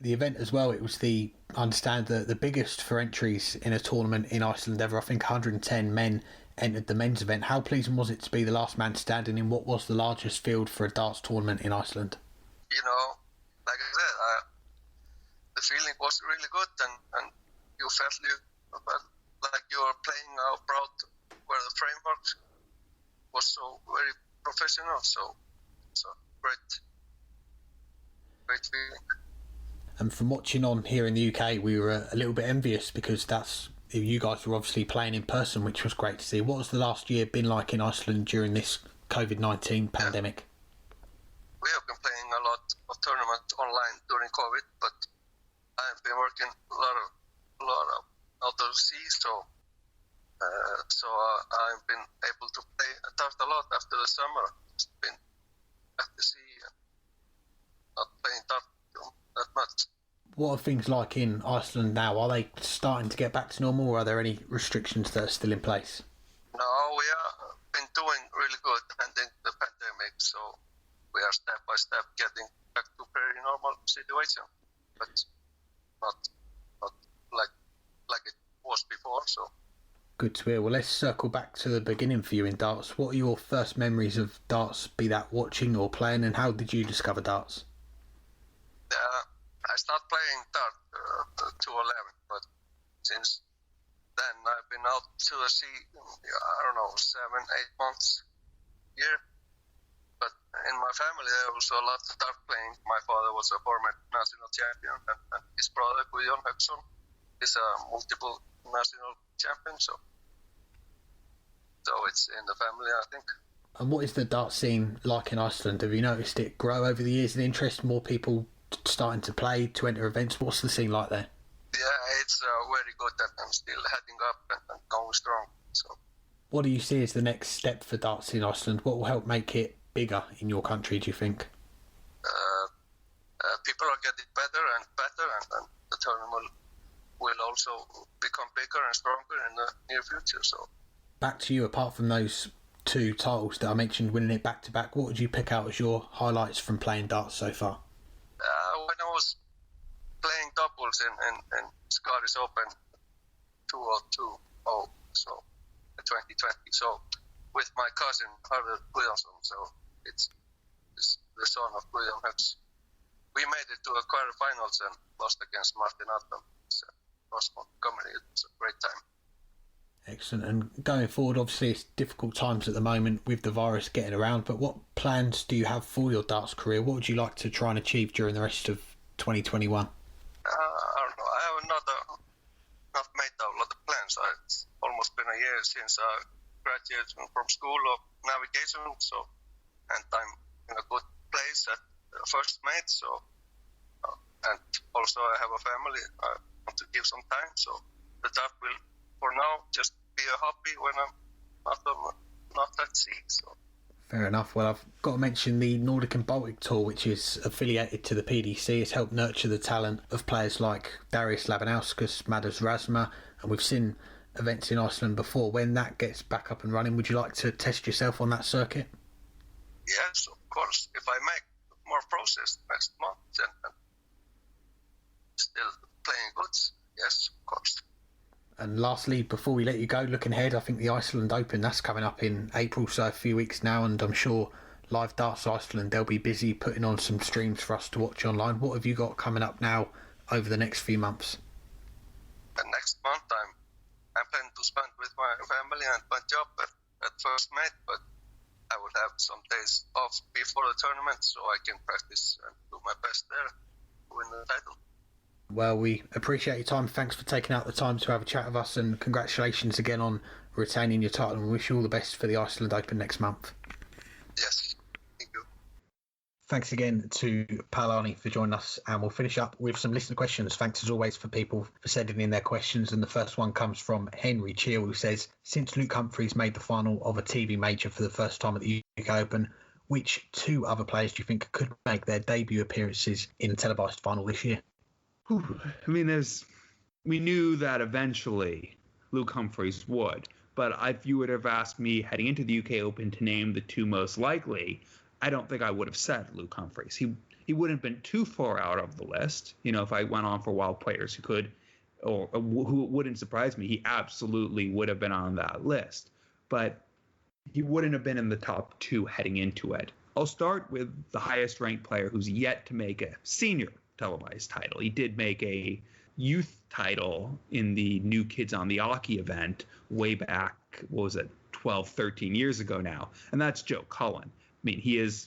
Speaker 2: The event as well, it was I understand, the biggest for entries in a tournament in Iceland ever. I think 110 men entered the men's event. How pleasing was it to be the last man standing in what was the largest field for a darts tournament in Iceland?
Speaker 5: You know, like I said, the feeling was really good, and you felt like you were playing abroad where the framework was so very professional. So it's a great feeling.
Speaker 2: And from watching on here in the UK, we were a little bit envious because you guys were obviously playing in person, which was great to see. What has the last year been like in Iceland during this COVID-19 pandemic?
Speaker 5: We have been playing a lot of tournaments online during COVID, but I've been working a lot of out of the sea, so I've been able to play dart a lot after the summer. Just been at the sea and not playing dart that much.
Speaker 2: What are things like in Iceland now? Are they starting to get back to normal, or are there any restrictions that are still in place?
Speaker 5: No, we have been doing really good ending the pandemic, so we are step by step getting back to very normal situation, but not like it was before. So
Speaker 2: good to hear. Well, let's circle back to the beginning for you in darts. What are your first memories of darts, be that watching or playing, and how did you discover darts?
Speaker 5: I started playing dart 2011, but since then I've been out to the sea, 7-8 months here. But in my family there was a lot of dart playing. My father was a former national champion, and his brother Guðjón Hauksson is a multiple national champion, so it's in the family, I think.
Speaker 2: And what is the dart scene like in Iceland? Have you noticed it grow over the years in interest, more people starting to play, to enter events? What's the scene like there?
Speaker 5: Yeah, it's very good, and I'm still heading up and going strong. So,
Speaker 2: what do you see as the next step for darts in Iceland? What will help make it bigger in your country, do you think?
Speaker 5: People are getting better, and the tournament will also become bigger and stronger in the near future. So,
Speaker 2: back to you. Apart from those 2 titles that I mentioned, winning it back to back, what would you pick out as your highlights from playing darts so far?
Speaker 5: When I was playing doubles in Scottish Open 2020. So 2020. So with my cousin Harald Guðjónsson. So it's the son of Guðjón Hughes. We made it to a quarterfinals and lost against Martin Adam. Ross Montgomery. It was a great time.
Speaker 2: Excellent. And going forward, obviously it's difficult times at the moment with the virus getting around, but what plans do you have for your darts career? What would you like to try and achieve during the rest of 2021?
Speaker 5: I don't know. I have not made a lot of plans. It's almost been a year since I graduated from school of navigation, and I'm in a good place at first mate, and also I have a family. I want to give some time, so the dart will, for now, just be a hobby when I'm not at sea. So.
Speaker 2: Fair enough. Well, I've got to mention the Nordic and Baltic Tour, which is affiliated to the PDC. It's helped nurture the talent of players like Darius Labanauskas, Madas Razma, and we've seen events in Iceland before. When that gets back up and running, would you like to test yourself on that circuit?
Speaker 5: Yes, of course. If I make more process next month and still playing goods, yes, of course.
Speaker 2: And lastly, before we let you go, looking ahead, I think the Iceland Open, that's coming up in April, so a few weeks now, and I'm sure Live Darts Iceland, they'll be busy putting on some streams for us to watch online. What have you got coming up now over the next few months?
Speaker 5: The next month I'm planning to spend with my family and my job at first mate, but I will have some days off before the tournament so I can practice and do my best there to win the title.
Speaker 2: Well, we appreciate your time. Thanks for taking out the time to have a chat with us, and congratulations again on retaining your title, and we wish you all the best for the Iceland Open next month.
Speaker 5: Yes, thank you.
Speaker 2: Thanks again to Palani for joining us, and we'll finish up with some listener questions. Thanks as always for people for sending in their questions, and the first one comes from Henry Cheel, who says, since Luke Humphries made the final of a TV major for the first time at the UK Open, which two other players do you think could make their debut appearances in a televised final this year?
Speaker 3: I mean, we knew that eventually Luke Humphries would, but if you would have asked me heading into the UK Open to name the two most likely, I don't think I would have said Luke Humphries. He wouldn't have been too far out of the list. You know, if I went on for wild players who could, or who wouldn't surprise me, he absolutely would have been on that list. But he wouldn't have been in the top two heading into it. I'll start with the highest ranked player who's yet to make a senior televised title. He did make a youth title in the New Kids on the Hockey event way back, 12, 13 years ago now, and that's Joe Cullen. I mean, he is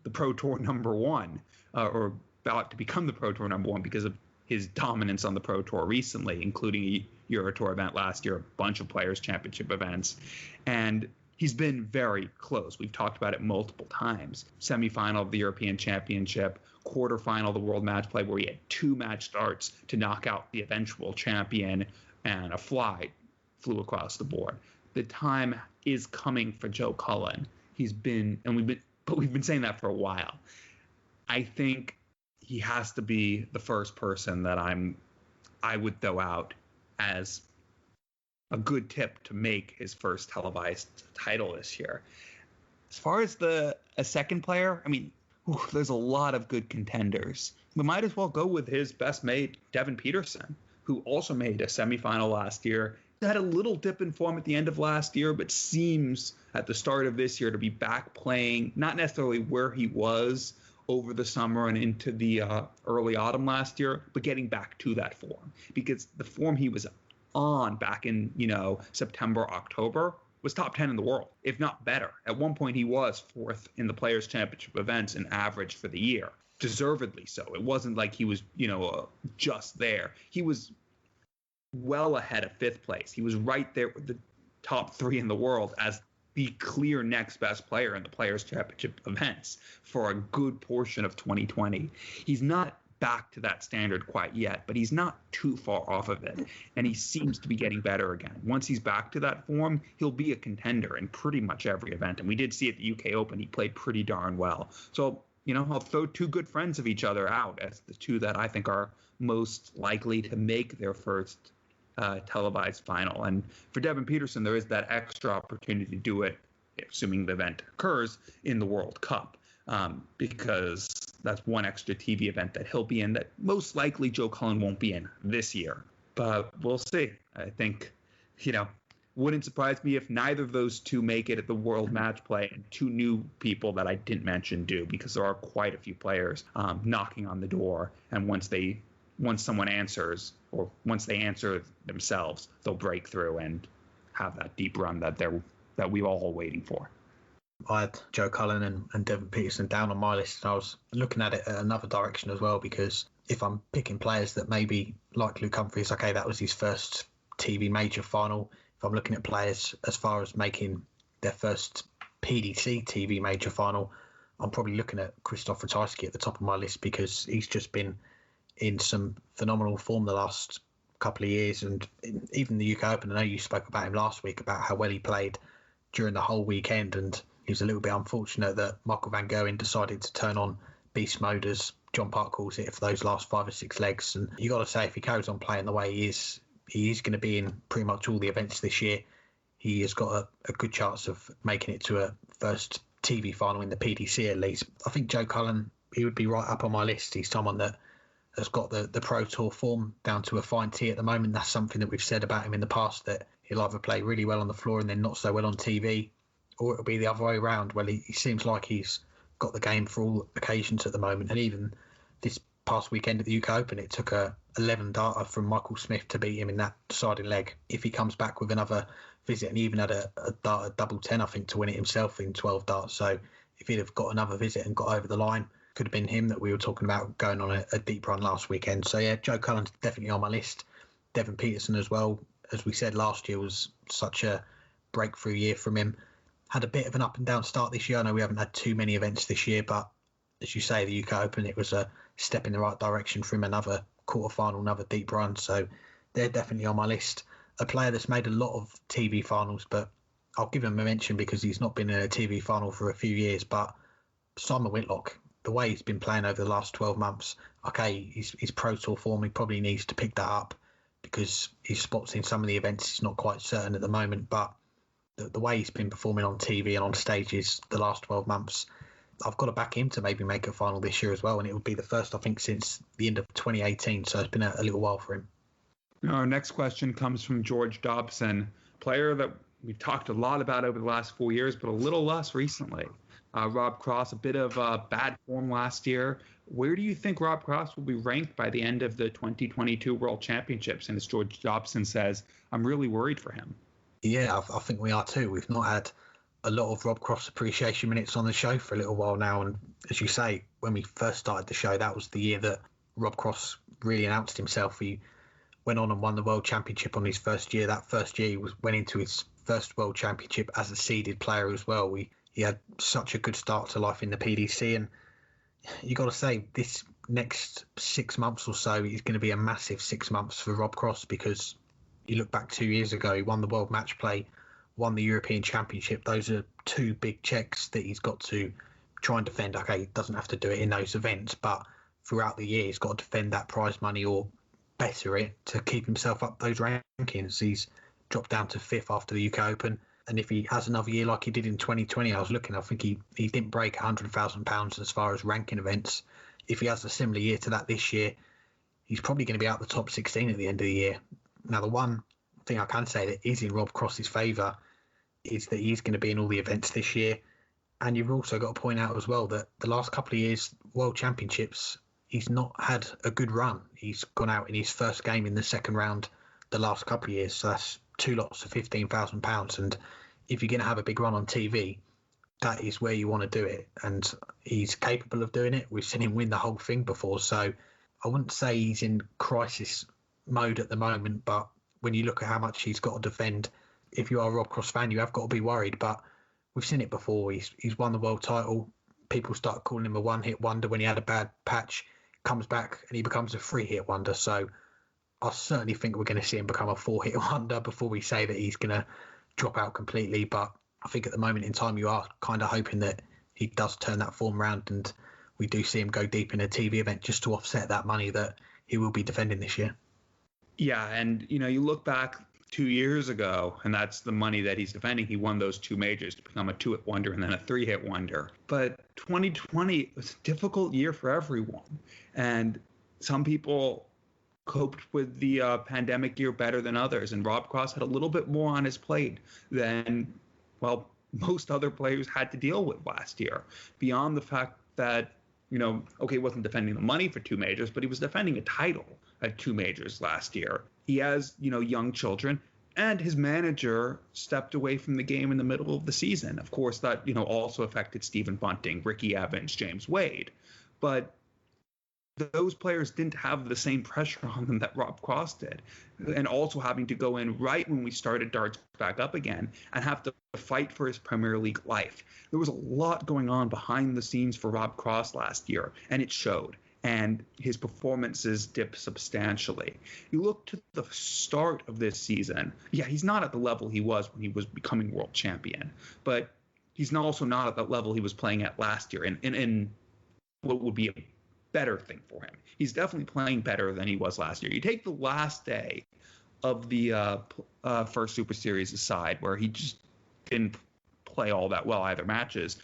Speaker 3: the Pro Tour number one, or about to become the Pro Tour number one because of his dominance on the Pro Tour recently, including a Euro Tour event last year, a bunch of Players' Championship events, and he's been very close. We've talked about it multiple times. Semifinal of the European Championship, quarterfinal of the World Match Play, where he had two match starts to knock out the eventual champion, and a fly flew across the board. The time is coming for Joe Cullen. We've been saying that for a while. I think he has to be the first person that I would throw out as a good tip to make his first televised title this year. As far as a second player, I mean, there's a lot of good contenders. We might as well go with his best mate, Devin Peterson, who also made a semifinal last year. He had a little dip in form at the end of last year, but seems at the start of this year to be back playing, not necessarily where he was over the summer and into the early autumn last year, but getting back to that form. Because the form he was on back in, September, October was top 10 in the world, if not better. At one point, he was fourth in the Players' Championship events in average for the year, deservedly so. It wasn't like he was, just there. He was well ahead of fifth place. He was right there with the top three in the world as the clear next best player in the Players' Championship events for a good portion of 2020. He's not back to that standard quite yet, but he's not too far off of it, and he seems to be getting better again. Once he's back to that form, he'll be a contender in pretty much every event, and we did see at the UK Open he played pretty darn well. So, I'll throw two good friends of each other out as the two that I think are most likely to make their first televised final. And for Devin Peterson, there is that extra opportunity to do it, assuming the event occurs, in the World Cup, because that's one extra TV event that he'll be in that most likely Joe Cullen won't be in this year. But we'll see. I think, wouldn't surprise me if neither of those two make it at the World Match Play, and two new people that I didn't mention do, because there are quite a few players knocking on the door, and once someone answers, or once they answer themselves, they'll break through and have that deep run that we're all waiting for.
Speaker 2: I had Joe Cullen and Devin Peterson down on my list, and I was looking at it at another direction as well, because if I'm picking players that maybe, like Luke Humphries, okay, that was his first TV major final. If I'm looking at players as far as making their first PDC TV major final, I'm probably looking at Krzysztof Ratajski at the top of my list, because he's just been in some phenomenal form the last couple of years. And even the UK Open, I know you spoke about him last week, about how well he played during the whole weekend, and he was a little bit unfortunate that Michael van Gerwen decided to turn on beast mode, as John Park calls it, for those last 5 or 6 legs. And you got to say, if he carries on playing the way he is going to be in pretty much all the events this year. He has got a good chance of making it to a first TV final in the PDC at least. I think Joe Cullen, he would be right up on my list. He's someone that has got the Pro Tour form down to a fine tee at the moment. That's something that we've said about him in the past, that he'll either play really well on the floor and then not so well on TV, or it'll be the other way around. Well, he seems like he's got the game for all occasions at the moment. And even this past weekend at the UK Open, it took a 11 darter from Michael Smith to beat him in that deciding leg. If he comes back with another visit, and he even had a darter double 10, I think, to win it himself in 12 darts. So if he'd have got another visit and got over the line, could have been him that we were talking about going on a deep run last weekend. So yeah, Joe Cullen's definitely on my list. Devin Peterson as well, as we said last year, was such a breakthrough year from him. Had a bit of an up and down start this year. I know we haven't had too many events this year, but as you say, the UK Open, it was a step in the right direction for him, another quarterfinal, another deep run. So they're definitely on my list. A player that's made a lot of TV finals, but I'll give him a mention because he's not been in a TV final for a few years, but Simon Whitlock, the way he's been playing over the last 12 months, okay, his Pro Tour form, he probably needs to pick that up because his spots in some of the events is not quite certain at the moment, but the way he's been performing on TV and on stages the last 12 months, I've got to back him to maybe make a final this year as well, and it would be the first, I think, since the end of 2018, so it's been a little while for him.
Speaker 3: Our next question comes from George Dobson, player that we've talked a lot about over the last 4 years, but a little less recently. Rob Cross, a bit of bad form last year. Where do you think Rob Cross will be ranked by the end of the 2022 World Championships? And as George Dobson says, I'm really worried for him.
Speaker 2: Yeah, I think we are too. We've not had a lot of Rob Cross appreciation minutes on the show for a little while now. And as you say, when we first started the show, that was the year that Rob Cross really announced himself. He went on and won the World Championship on his first year. That first year, he went into his first World Championship as a seeded player as well. He had such a good start to life in the PDC. And you got to say, this next 6 months or so is going to be a massive 6 months for Rob Cross, because you look back 2 years ago, he won the World Match Play, won the European Championship. Those are 2 big checks that he's got to try and defend. Okay, he doesn't have to do it in those events, but throughout the year, he's got to defend that prize money or better it to keep himself up those rankings. He's dropped down to 5th after the UK Open. And if he has another year like he did in 2020, I think he didn't break £100,000 as far as ranking events. If he has a similar year to that this year, he's probably going to be out the top 16 at the end of the year. Now, the one thing I can say that is in Rob Cross's favour is that he's going to be in all the events this year. And you've also got to point out as well that the last couple of years, World Championships, he's not had a good run. He's gone out in his first game in the second round the last couple of years. So that's 2 lots of £15,000. And if you're going to have a big run on TV, that is where you want to do it. And he's capable of doing it. We've seen him win the whole thing before. So I wouldn't say he's in crisis mode at the moment, but when you look at how much he's got to defend, if you are a Rob Cross fan, you have got to be worried. But we've seen it before. He's won the world title. People start calling him a one-hit wonder when he had a bad patch, comes back and he becomes a 3-hit wonder. So I certainly think we're going to see him become a 4-hit wonder before we say that he's going to drop out completely. But I think at the moment in time, you are kind of hoping that he does turn that form around and we do see him go deep in a TV event just to offset that money that he will be defending this year.
Speaker 3: Yeah, and you look back 2 years ago, and that's the money that he's defending. He won those 2 majors to become a 2-hit wonder and then a 3-hit wonder. But 2020 was a difficult year for everyone. And some people coped with the pandemic year better than others. And Rob Cross had a little bit more on his plate than, well, most other players had to deal with last year. Beyond the fact that, he wasn't defending the money for 2 majors, but he was defending a title at 2 majors last year. He has, young children, and his manager stepped away from the game in the middle of the season. Of course, that, also affected Stephen Bunting, Ricky Evans, James Wade. But those players didn't have the same pressure on them that Rob Cross did. And also having to go in right when we started darts back up again and have to fight for his Premier League life. There was a lot going on behind the scenes for Rob Cross last year, and it showed. And his performances dipped substantially. You look to the start of this season, he's not at the level he was when he was becoming world champion, but he's also not at the level he was playing at last year in what would be a better thing for him. He's definitely playing better than he was last year. You take the last day of the first Super Series aside, where he just didn't play all that well either matches.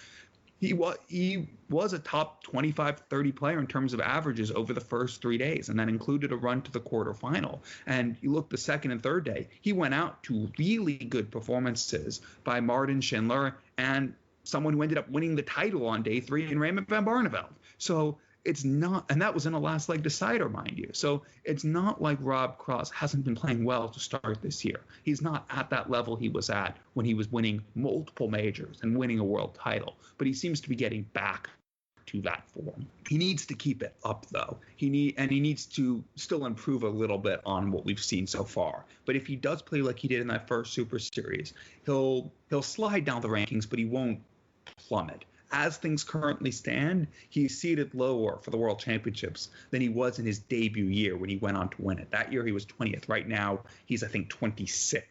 Speaker 3: He was a top 25, 30 player in terms of averages over the first 3 days, and that included a run to the quarterfinal. And you look the second and third day, he went out to really good performances by Martin Schindler and someone who ended up winning the title on day 3 in Raymond van Barneveld. So it's not, and that was in a last leg decider, mind you. So it's not like Rob Cross hasn't been playing well to start this year. He's not at that level he was at when he was winning multiple majors and winning a world title, but he seems to be getting back to that form. He needs to keep it up, though. He needs to still improve a little bit on what we've seen so far. But if he does play like he did in that first Super Series, he'll slide down the rankings, but he won't plummet. As things currently stand, he's seated lower for the World Championships than he was in his debut year when he went on to win it. That year he was 20th. Right now, he's, I think, 26th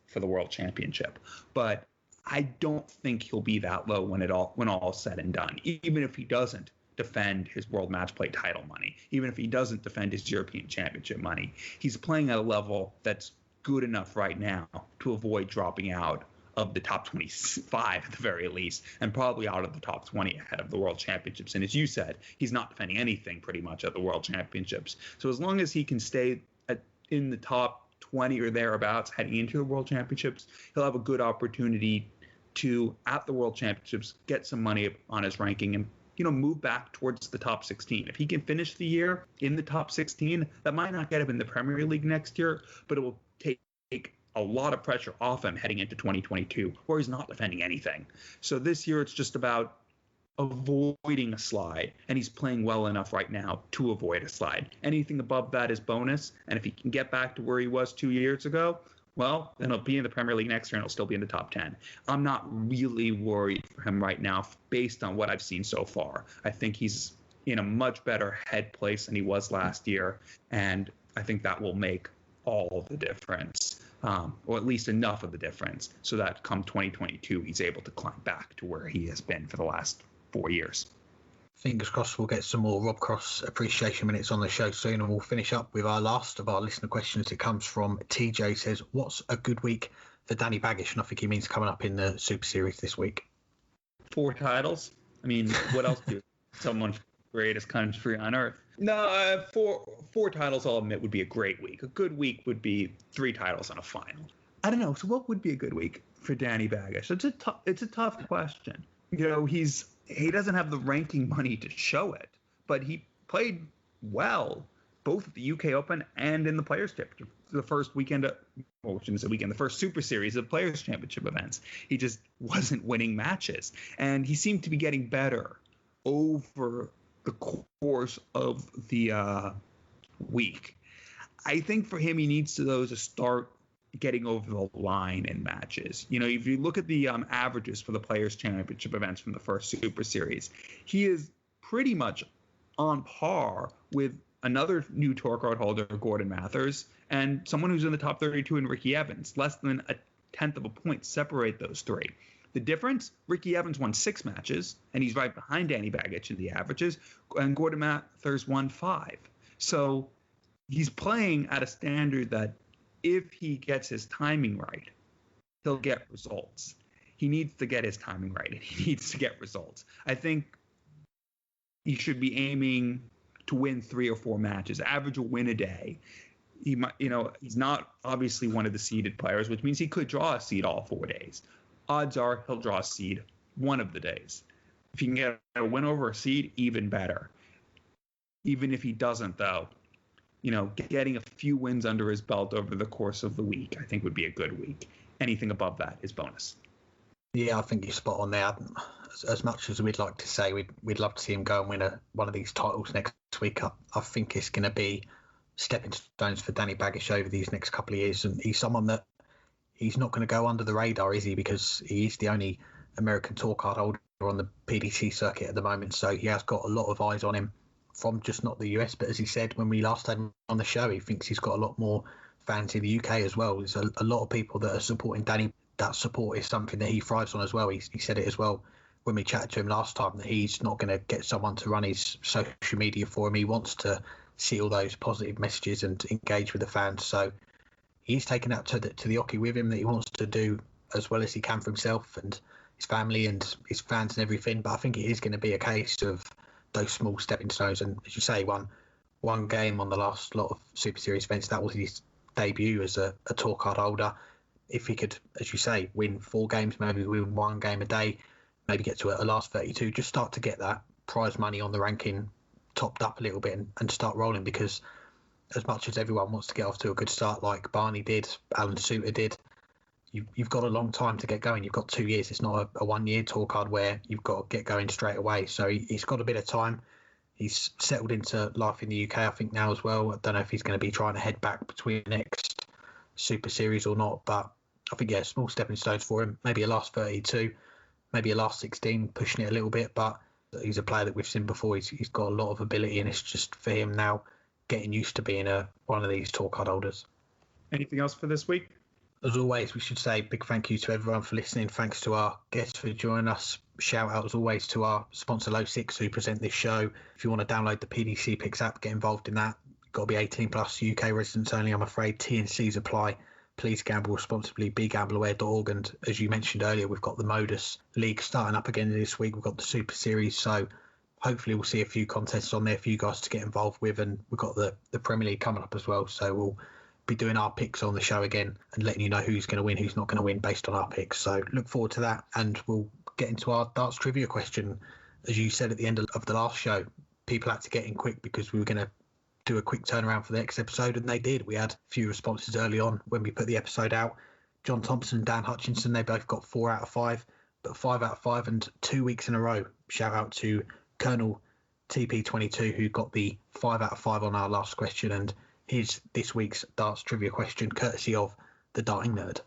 Speaker 3: for the World Championship. But I don't think he'll be that low when all is said and done, even if he doesn't defend his World Match Play title money, even if he doesn't defend his European Championship money. He's playing at a level that's good enough right now to avoid dropping out of the top 25 at the very least, and probably out of the top 20 ahead of the World Championships. And as you said, he's not defending anything pretty much at the World Championships. So as long as he can stay in the top 20 or thereabouts heading into the World Championships, he'll have a good opportunity to, at the World Championships, get some money on his ranking and move back towards the top 16. If he can finish the year in the top 16, that might not get him in the Premier League next year, but it will take a lot of pressure off him heading into 2022, where he's not defending anything. So this year it's just about avoiding a slide, and he's playing well enough right now to avoid a slide. Anything above that is bonus, and if he can get back to where he was 2 years ago, well, then he'll be in the Premier League next year and he'll still be in the top 10. I'm not really worried for him right now based on what I've seen so far. I think he's in a much better head place than he was last year, and I think that will make all the difference. Or at least enough of the difference so that come 2022, he's able to climb back to where he has been for the last 4 years.
Speaker 2: Fingers crossed we'll get some more Rob Cross appreciation minutes on the show soon, and we'll finish up with our last of our listener questions. It comes from TJ, says, what's a good week for Danny Baggish? And I think he means coming up in the Super Series this week.
Speaker 3: 4 titles? I mean, what else do someone greatest country on earth? No, four titles, I'll admit, would be a great week. A good week would be 3 titles and a final. I don't know. So what would be a good week for Danny Baggish? It's a tough question. He doesn't have the ranking money to show it, but he played well both at the UK Open and in the Players' Championship. The first weekend, the first Super Series of Players' Championship events. He just wasn't winning matches, and he seemed to be getting better over the course of the week. I think for him, he needs to start getting over the line in matches. If you look at the averages for the Players' Championship events from the first Super Series, he is pretty much on par with another new tour card holder, Gordon Mathers, and someone who's in the top 32 in Ricky Evans. Less than a tenth of a point separate those 3. The difference, Ricky Evans won 6 matches, and he's right behind Danny Baggish in the averages, and Gordon Mathers won 5. So he's playing at a standard that if he gets his timing right, he'll get results. He needs to get his timing right, and he needs to get results. I think he should be aiming to win 3 or 4 matches, average a win a day. He might, he's not obviously one of the seeded players, which means he could draw a seed all 4 days. Odds are he'll draw a seed one of the days. If he can get a win over a seed, even better. Even if he doesn't, though, getting a few wins under his belt over the course of the week, I think would be a good week. Anything above that is bonus.
Speaker 2: Yeah, I think you're spot on there. As much as we'd like to say we'd love to see him go and win one of these titles next week, I think it's going to be stepping stones for Danny Baggish over these next couple of years. And he's someone that he's not going to go under the radar, is he? Because he is the only American tour card holder on the PDC circuit at the moment. So he has got a lot of eyes on him from just not the US, but as he said when we last had him on the show, he thinks he's got a lot more fans in the UK as well. There's a lot of people that are supporting Danny. That support is something that he thrives on as well. He said it as well when we chatted to him last time, that he's not going to get someone to run his social media for him. He wants to see all those positive messages and engage with the fans. So he's taken that to the hockey with him, that he wants to do as well as he can for himself and his family and his fans and everything. But I think it is going to be a case of those small stepping stones. And as you say, one game on the last lot of Super Series events, that was his debut as a tour card holder. If he could, as you say, win 4 games, maybe win 1 game a day, maybe get to a last 32, just start to get that prize money on the ranking topped up a little bit and start rolling. Because as much as everyone wants to get off to a good start like Barney did, Alan Suter did, you've got a long time to get going. You've got 2 years. It's not a 1-year tour card where you've got to get going straight away. So he's got a bit of time. He's settled into life in the UK, I think, now as well. I don't know if he's going to be trying to head back between the next Super Series or not, but I think, yeah, small stepping stones for him. Maybe a last 32, maybe a last 16, pushing it a little bit. But he's a player that we've seen before. He's got a lot of ability, and it's just for him now getting used to being one of these tour card holders.
Speaker 3: Anything else for this week?
Speaker 2: As always, we should say big thank you to everyone for listening. Thanks to our guests for joining us. Shout out, as always, to our sponsor, Lo6, who present this show. If you want to download the PDC Picks app, get involved in that. You've got to be 18 plus, UK residents only, I'm afraid. T&Cs apply. Please gamble responsibly, begambleaware.org. And as you mentioned earlier, we've got the Modus League starting up again this week. We've got the Super Series, so hopefully we'll see a few contests on there for you guys to get involved with. And we've got the Premier League coming up as well, so we'll be doing our picks on the show again and letting you know who's going to win, who's not going to win based on our picks. So look forward to that, and we'll get into our darts trivia question. As you said at the end of the last show, people had to get in quick because we were going to do a quick turnaround for the next episode, and they did. We had a few responses early on when we put the episode out. John Thompson and Dan Hutchinson, they both got 4 out of 5, but 5 out of 5 and 2 weeks in a row. Shout out to Colonel TP22, who got the 5 out of 5 on our last question, and here's this week's darts trivia question, courtesy of the Darting Nerd.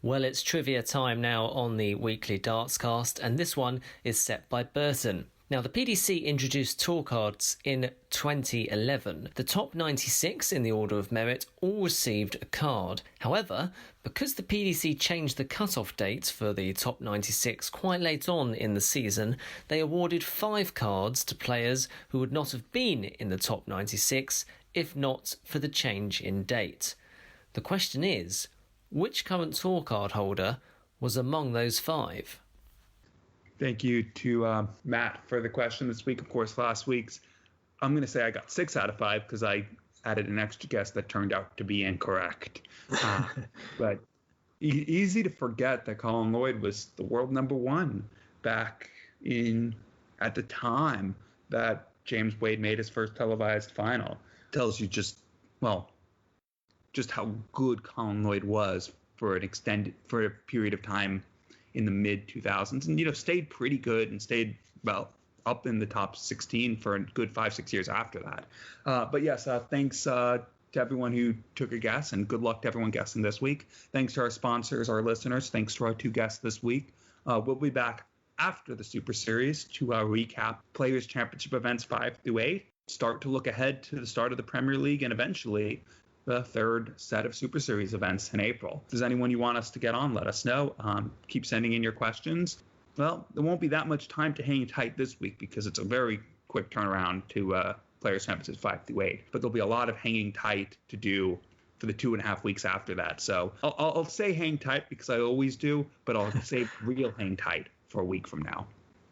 Speaker 6: Well, it's trivia time now on the weekly Dartscast, and this one is set by Burton. Now, the PDC introduced tour cards in 2011. The top 96 in the order of merit all received a card. However, because the PDC changed the cut-off date for the top 96 quite late on in the season, they awarded 5 cards to players who would not have been in the top 96 if not for the change in date. The question is, which current tour card holder was among those 5?
Speaker 3: Thank you to Matt for the question this week. Of course, last week's, I'm going to say I got 6 out of 5 because I added an extra guess that turned out to be incorrect. But easy to forget that Colin Lloyd was the world number 1 back at the time that James Wade made his first televised final. Tells you just how good Colin Lloyd was for a period of time in the mid 2000s, and stayed pretty good and stayed up in the top 16 for a good 5-6 years after that. But yes, thanks to everyone who took a guess, and good luck to everyone guessing this week. Thanks to our sponsors, our listeners. Thanks to our 2 guests this week. We'll be back after the Super Series to recap Players' Championship events 5 through 8. Start to look ahead to the start of the Premier League and eventually the 3rd set of Super Series events in April. If there's anyone you want us to get on, let us know. Keep sending in your questions. Well, there won't be that much time to hang tight this week because it's a very quick turnaround to Players' Championships 5 through 8. But there'll be a lot of hanging tight to do for the 2.5 weeks after that. So I'll say hang tight because I always do, but I'll say real hang tight for a week from now.